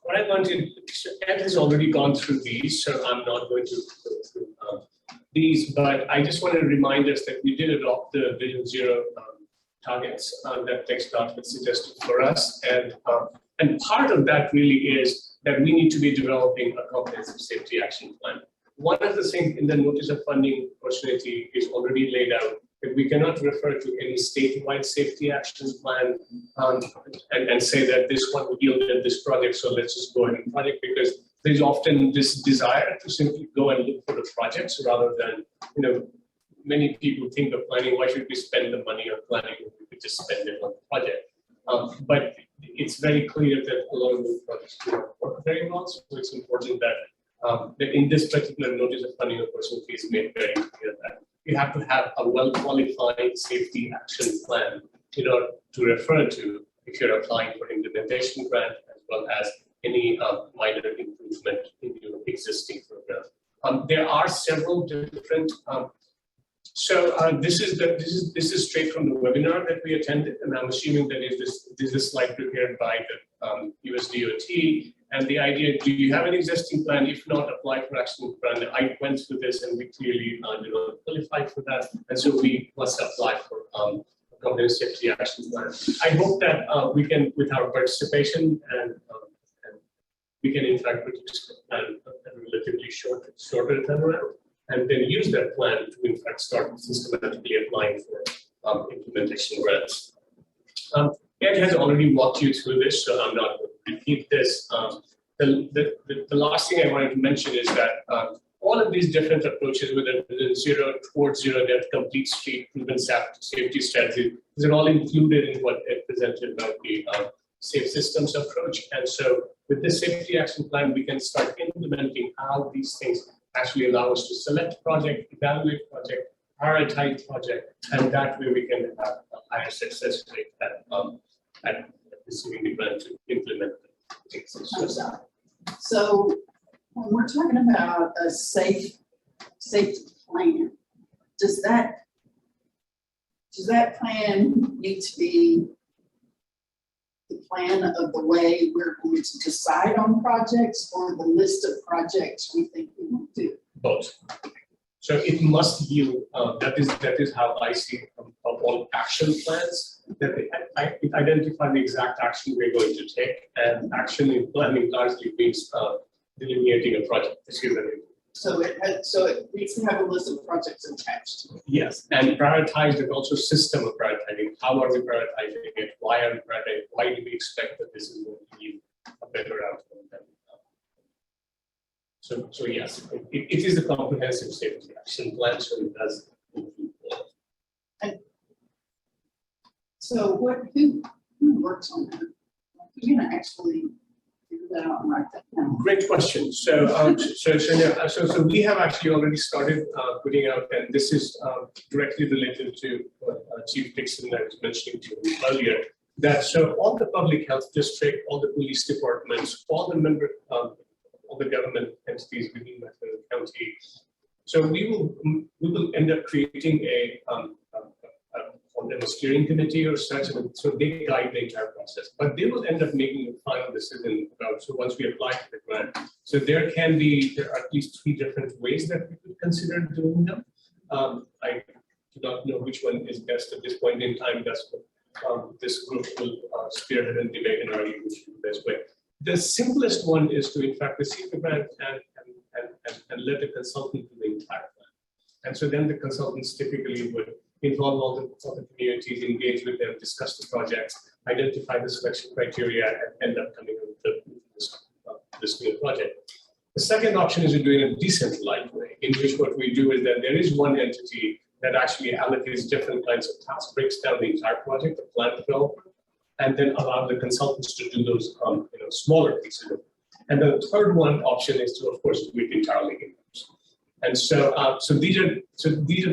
what I wanted, Ed has already gone through these, so I'm not going to go through these, but I just want to remind us that we did adopt the Vision Zero targets that TechStart had suggested for us, and part of that really is that we need to be developing a comprehensive safety action plan. One of the things in the notice of funding opportunity is already laid out that we cannot refer to any statewide safety action plan and say that this one yielded this project, so let's just go ahead and project, because there's often this desire to simply go and look for the projects rather than, many people think of planning, why should we spend the money on planning if we could just spend it on the project? But it's very clear that a lot of those projects do not work very well, so it's important that that in this particular notice of funding opportunity is made very clear that you have to have a well-qualified safety action plan in order to refer to if you're applying for implementation grant, as well as any minor improvement in your existing program. There are several different. This is straight from the webinar that we attended, and I'm assuming that this is a slide prepared by the US DOT. And the idea, do you have an existing plan? If not, apply for action plan. I went through this and we clearly do not qualify for that. And so we must apply for a comprehensive safety action plan. I hope that we can, with our participation, and we can in fact produce a plan a relatively shorter turnaround, and then use that plan to in fact start systematically applying for implementation grants. Ed has already walked you through this, so I'm not going to repeat this. The last thing I wanted to mention is that all of these different approaches, whether it's zero towards zero death, complete street, proven safety strategy, these are all included in what Ed presented about the safe systems approach. And so with this safety action plan, we can start implementing how these things actually allow us to select project, evaluate project, prioritize project, and that way we can have a higher success rate at receiving the grant to implement the So when we're talking about a safety plan, does that plan need to be the plan of the way we're going to decide on projects, or the list of projects we think we want to do? Both. So it must yield, that is how I see all action plans, that it identify the exact action we're going to take, and action in planning largely means delineating a project. So it needs to have a list of projects attached to it. Yes, and prioritized, and also system of prioritizing. How are we prioritizing it? Why are we prioritizing? Why do we expect that this is going to give a better outcome than So yes, it is a comprehensive safety action plan, so it does include all. And so who works on that? Who's gonna actually figure that out and write that down? Great question. So we have actually already started putting out, and this is directly related to what Chief Dixon I was mentioning to you earlier, that so all the public health district, all the police departments, all the government entities within the county. So we will end up creating a steering committee or such, and so they guide the entire process. But they will end up making a final decision about, so once we apply for the grant. So there are at least 3 different ways that we could consider doing them. I do not know which one is best at this point in time. That's what this group will spearhead and debate and argue which is the best way. The simplest one is to in fact receive the grant and let the consultant do the entire plan. And so then the consultants typically would involve all the communities, engage with them, discuss the projects, identify the selection criteria, and end up coming up with this new project. The second option is to do it in a decentralized way, in which what we do is that there is one entity that actually allocates different kinds of tasks, breaks down the entire project, the plan developer, and then allow the consultants to do those smaller pieces. And the third one option is to, of course, do it entirely in-house. And so these are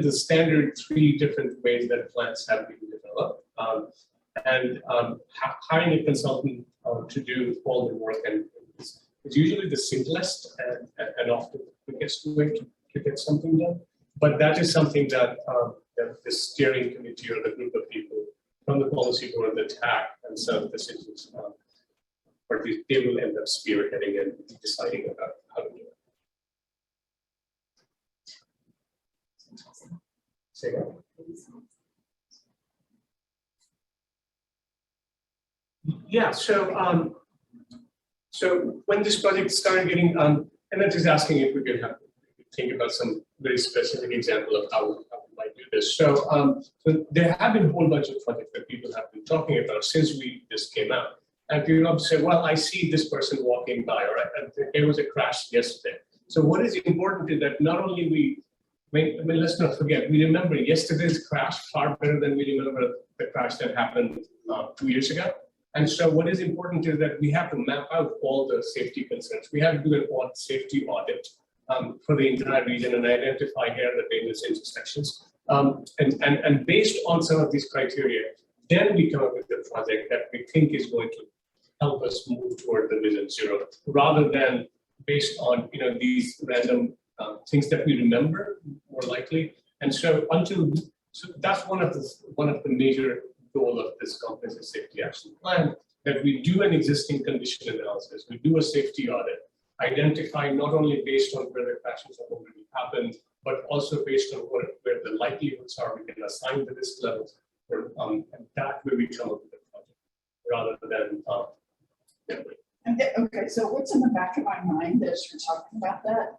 the standard 3 different ways that plans have been developed. Hiring a consultant to do all the work and it's usually the simplest and often the quickest way to get something done. But that is something that the steering committee or the group of people from the policy board, the TAC, and some decisions, or they will end up spearheading and deciding about how to do it. Say that. Yeah, so when this project started getting, and I'm just asking if we could think about some very specific example of how we might do this. So there have been a whole bunch of projects that people have been talking about since this came out. And people say, well, I see this person walking by, or there was a crash yesterday. So what is important is that not only let's not forget, we remember yesterday's crash far better than we remember the crash that happened 2 years ago. And so what is important is that we have to map out all the safety concerns. We have to do an safety audit for the entire region and identify here the dangerous intersections. And based on some of these criteria, then we come up with a project that we think is going to help us move toward the vision 0, rather than based on these random things that we remember more likely. And so that's one of the major goal of this comprehensive safety action plan, that we do an existing condition analysis, we do a safety audit, identify not only based on where the crashes have already happened, but also based on where the likelihoods are, we can assign the risk levels, and that way we come up with a project, rather than Okay, so what's in the back of my mind as you're talking about that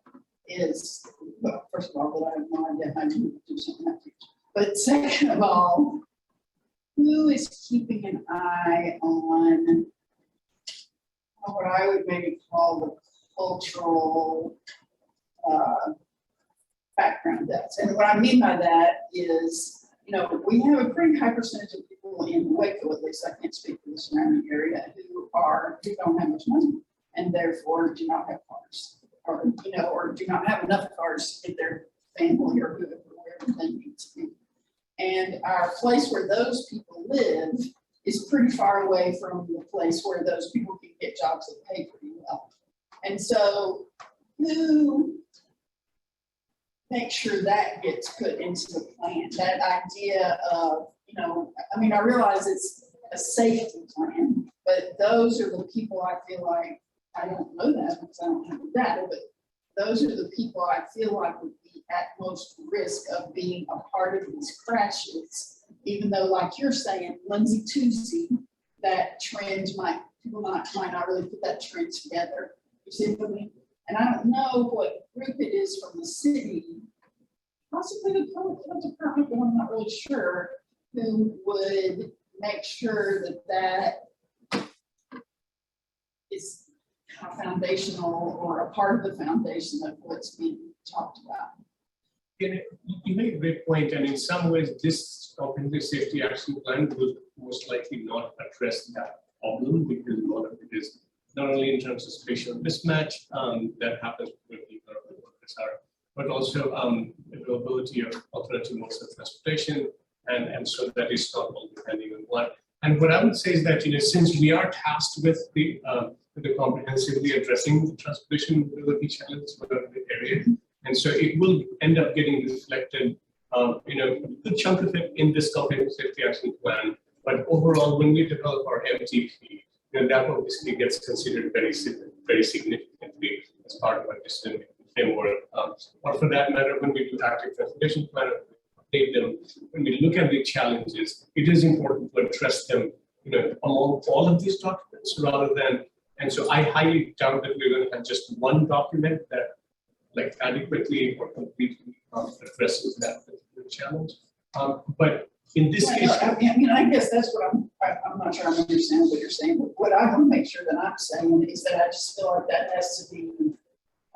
is, well, first of all, that I have no idea how to do something like that. But second of all, who is keeping an eye on what I would maybe call the cultural background depth? And what I mean by that is, we have a pretty high percentage of people in Waco, at least I can't speak for the surrounding area, who don't have much money and therefore do not have cars, or do not have enough cars to get their family or wherever they need to be. And our place where those people live is pretty far away from the place where those people can get jobs that pay pretty well. And so who makes sure that gets put into the plan? That idea of, I realize it's a safety plan, but those are the people I feel like, I don't know that because I don't have the data, but those are the people I feel like would be at most risk of being a part of these crashes, even though, like you're saying, Lindsay Tuesday, that trend people might not really put that trend together. You see what I mean? And I don't know what group it is from the city, possibly the public health department, but I'm not really sure, who would make sure that is foundational or a part of the foundation of what's being talked about. You make a great point, and in some ways, this comprehensive safety action plan will most likely not address that problem, because a lot of it is not only in terms of spatial mismatch that happens where people are, but also availability of alternative modes of transportation, And so that is toggle depending on what. And what I would say is that, since we are tasked with the comprehensively addressing the transportation mobility challenges within the area, and so it will end up getting reflected, a good chunk of it in this comprehensive safety action plan. But overall, when we develop our MTP, that obviously gets considered very significantly as part of our decision framework. Or for that matter, when we do active transportation plan, update them, when we look at the challenges, it is important to address them, among all of these documents rather than, and so I highly doubt that we're going to have just one document that adequately or completely addresses that particular challenge. But in this case, I guess that's what I'm not sure I understand what you're saying, but what I want to make sure that I'm saying is that I just feel like that has to be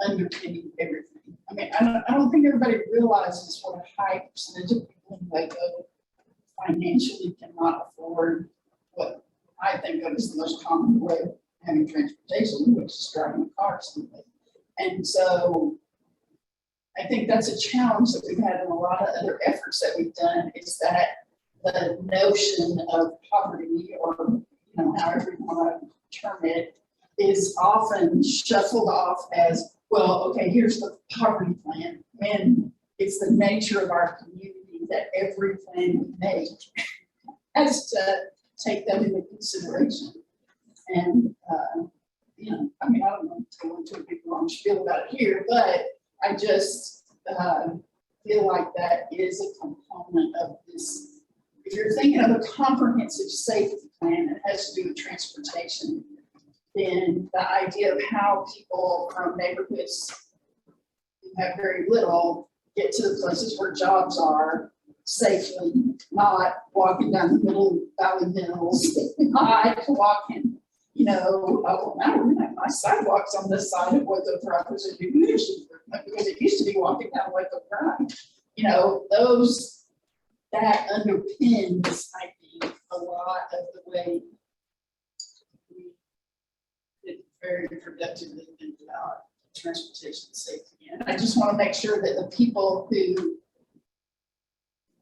underpinning everything. I mean, I don't think everybody realizes what a high percentage of people in Waco financially cannot afford what I think of as the most common way of having transportation, which is driving a car simply. And so I think that's a challenge that we've had in a lot of other efforts that we've done, is that the notion of poverty, or however you want to term it, is often shuffled off as, well, okay, here's the poverty plan. And it's the nature of our community that every plan we make has to take that into consideration. And, I don't want to go into a big long spiel about it here, but I just feel like that is a component of this. If you're thinking of a comprehensive safety plan that has to do with transportation, then the idea of how people from neighborhoods who have very little get to the places where jobs are safely, not walking down the middle of Valley Hills, not walking, my sidewalks on this side of Waco Drive was a huge improvement because it used to be walking down Waco Drive. That underpins, I think, a lot of the way we did very productively think about transportation safety. And I just want to make sure that the people who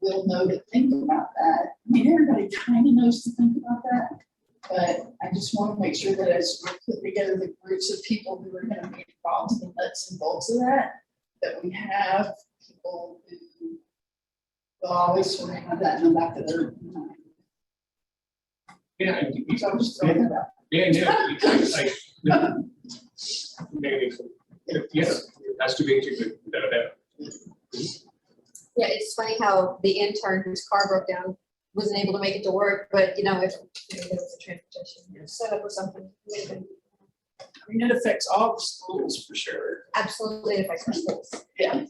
will know to think about that, everybody kind of knows to think about that, but I just want to make sure that as we put together the groups of people who are going to be involved in the nuts and bolts of that we have people who will always sort of have that in the back of their mind. Yeah, So I'm just throwing that out. Yes, it has to be integrated without a doubt. Yeah, it's funny how the intern whose car broke down wasn't able to make it to work, but if there was a transportation setup or something. It affects all the schools for sure. Absolutely, it affects our schools. Yeah.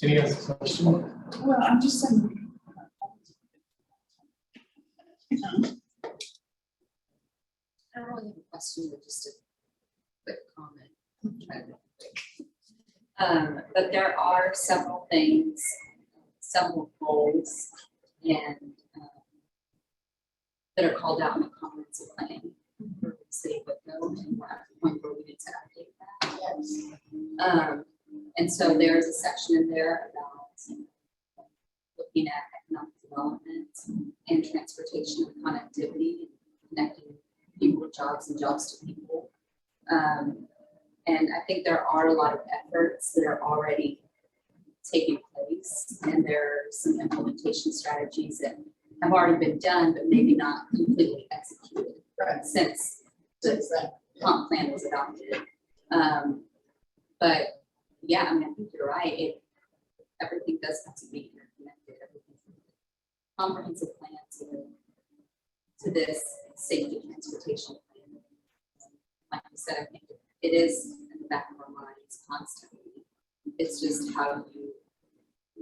Any other question? Well, I'm just saying. I don't really have a question, but just a quick comment. But there are several things, several goals, and that are called out in the comprehensive plan for the city of Waco, and we're at the point where we need to update that. And so there's a section in there about looking at economic development and transportation and connectivity, connecting people with jobs and jobs to people. And I think there are a lot of efforts that are already taking place, and there are some implementation strategies that have already been done, but maybe not completely executed since the comp plan was adopted. But yeah, I think you're right. Everything does have to be interconnected. Comprehensive plan to this safety transportation plan. Like you said, I think it is in the back of our minds constantly. It's just how do you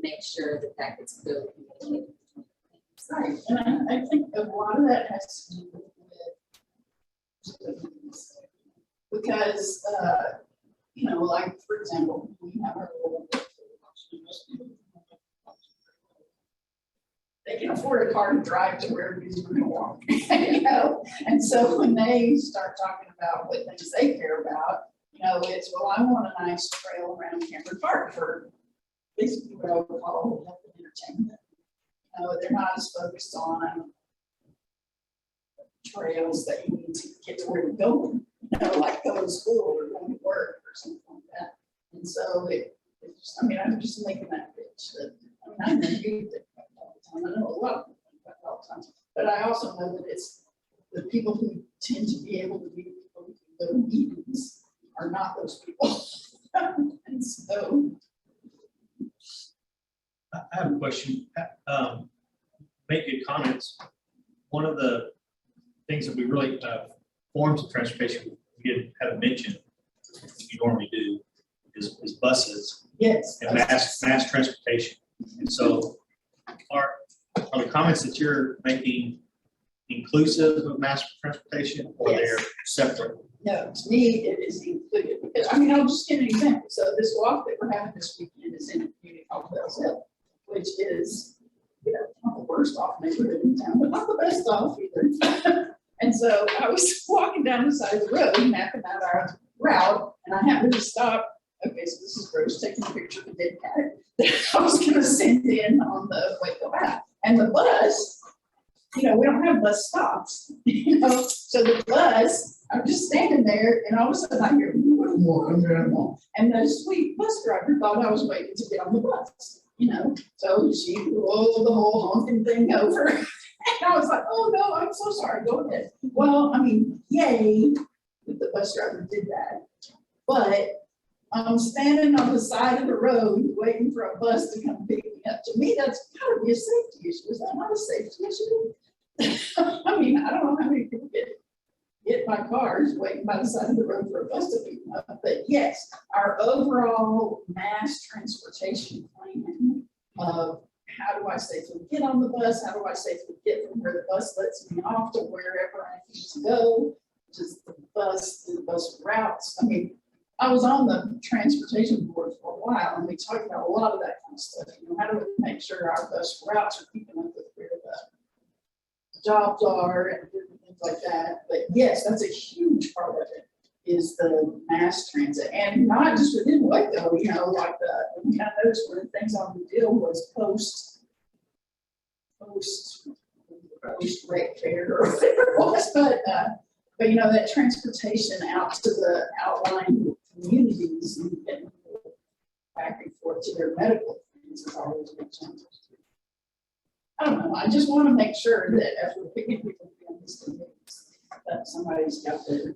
make sure that that gets clearly communicated. Right, and I think a lot of that has to do with because like for example, we have our little they can afford a car to drive to wherever he's going to walk, and so when they start talking about what things they care about, You know, it's, well, I want a nice trail around Cameron Park for basically what I would call health and entertainment. You know, they're not as focused on trails that you need to get to where you're going, you know, like going to school or going to work or something like that. And so it just, I mean, I'm just making that pitch that, I mean, I know you think about it all the time. I know a lot of people think about it all the time, but I also know that it's the people who tend to be able to be the people who can go to meetings are not those people. And so. I have a question. Make good comments. One of the things that we really, forms of transportation, we haven't mentioned, we normally do, is buses. Yes. And mass transportation. And so are the comments that you're making inclusive of mass transportation, or Yes. they're separate? No, to me, it is included, because, I mean, I'll just give an example. So this walk that we're having this weekend is in a community called Bells Hill, which is, you know, not the worst off neighborhood in town, but not the best off either. And so I was walking down the side of the road, mapping out our route, and I happened to stop. Okay, so this is Rose taking a picture of the dead cat that I was gonna send in on the Waco app. And the bus, you know, we don't have bus stops, you know, so the bus, I'm just standing there, and all of a sudden I hear, and the sweet bus driver thought I was waiting to get on the bus, you know, so she rolled the whole honking thing over. And I was like, oh no, I'm so sorry, go ahead. Well, I mean, yay, that the bus driver did that, but I'm standing on the side of the road waiting for a bus to come pick me up. To me, that's gotta be a safety issue. Is that not a safety issue? I mean, I don't know how many people get hit by cars waiting by the side of the road for a bus to pick them up. But yes, our overall mass transportation plan of how do I safely get on the bus? How do I safely get from where the bus lets me off to wherever I need to go? Just the bus routes. I mean, I was on the transportation board for a while, and we talked about a lot of that kind of stuff. You know, how do we make sure our bus routes are keeping up with where the jobs are and different things like that. But yes, that's a huge part of it, is the mass transit, and not just within Waco. You know, like I noticed one of the things on the deal was post rate fair or whatever it was, but you know, that transportation out to the outlying communities and getting people back and forth to their medical things is always a big challenge. I don't know, I just want to make sure that as we're picking people in these communities, that somebody's got their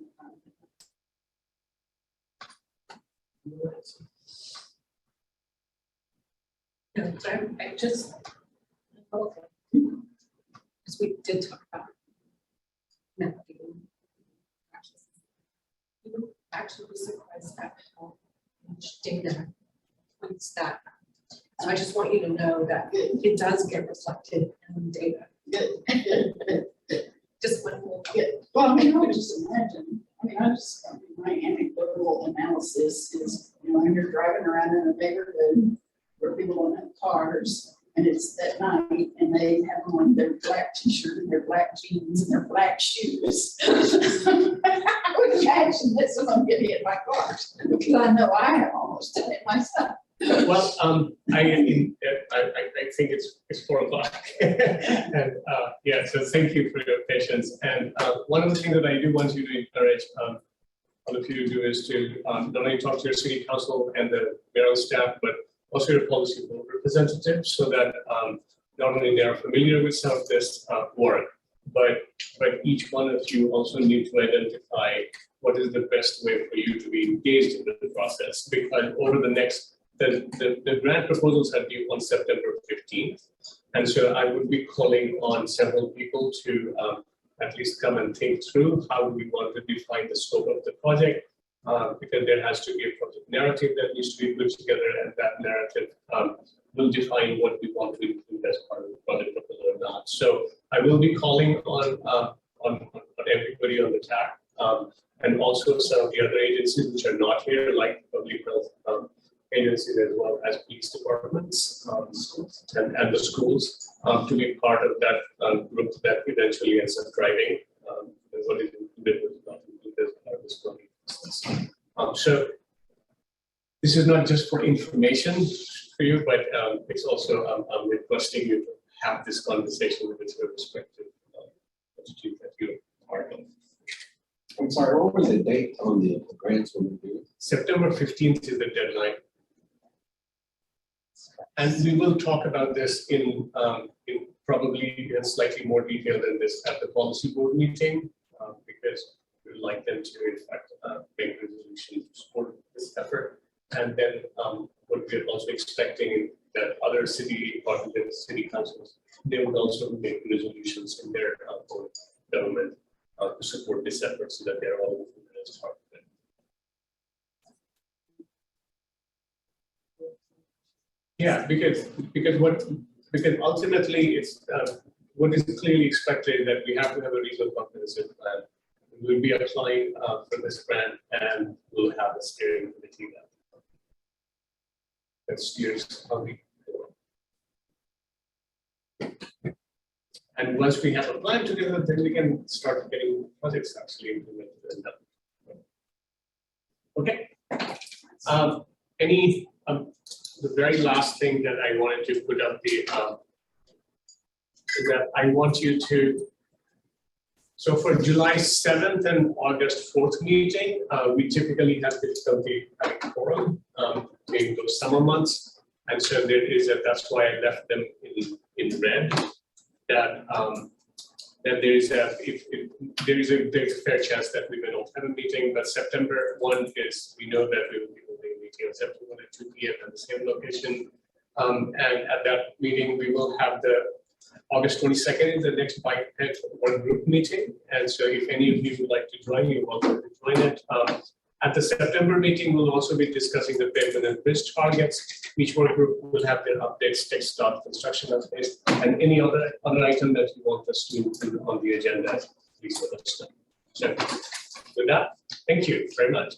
No, I just, okay, because we did talk about navigating. You would actually be surprised at how much data points that. So I just want you to know that it does get reflected in the data. Just one more. Well, I mean, I would just imagine, my anecdotal analysis is, you know, when you're driving around in a neighborhood where people don't have cars, and it's at night, and they have on their black t-shirt and their black jeans and their black shoes. I would imagine that some of them get hit by cars, because I know I have almost done it myself. Well, I think it's 4 o'clock. And yeah, so thank you for your patience. And one of the things that I do want you to encourage all of you to do is to not only talk to your city council and the mayoral staff, but also your policy board representatives, so that not only they are familiar with some of this work, but each one of you also need to identify what is the best way for you to be engaged in the process. Because over the next, the grant proposals are due on September 15th. And so I would be calling on several people to at least come and think through how we want to define the scope of the project. Because there has to be a project narrative that needs to be put together, and that narrative will define what we want to include as part of the project proposal or not. So I will be calling on everybody on the TAC, and also some of the other agencies which are not here, like public health agencies as well as police departments and the schools, to be part of that group that eventually ends up driving what is included with not included as part of this project. So this is not just for information for you, but it's also, I'm requesting you to have this conversation with your respective entities that you're part of. I'm sorry, what was the date on the grants when we do? September 15th is the deadline. And we will talk about this in probably in slightly more detail than this at the policy board meeting, because we'd like them to, in fact, make a resolution to support this effort. And then what we're also expecting that other city departments, city councils, they would also make resolutions in their own government to support this effort so that they're all included as part of it. Yeah, because ultimately it's what is clearly expected that we have to have a reasonable comprehensive plan. We'll be applying for this grant and we'll have a steering committee that steers how we go. And once we have a plan together, then we can start getting projects actually implemented and done. Okay. The very last thing that I wanted to put up is that I want you to, so for July 7th and August 4th meeting, we typically have difficulty having quorum in those summer months. And so that's why I left them in red. That there's a fair chance that we may not have a meeting, but September 1 is, we know that we will be holding a meeting on September 1 at 2 p.m. at the same location. And at that meeting, we will have the August 22nd is the next bike ped one group meeting. And so if any of you would like to join, you're welcome to join it. At the September meeting, we'll also be discussing the pavement and bridge targets. Each work group will have their updates, text start, construction updates, and any other item that you want us to include on the agenda, please let us know. So with that, thank you very much.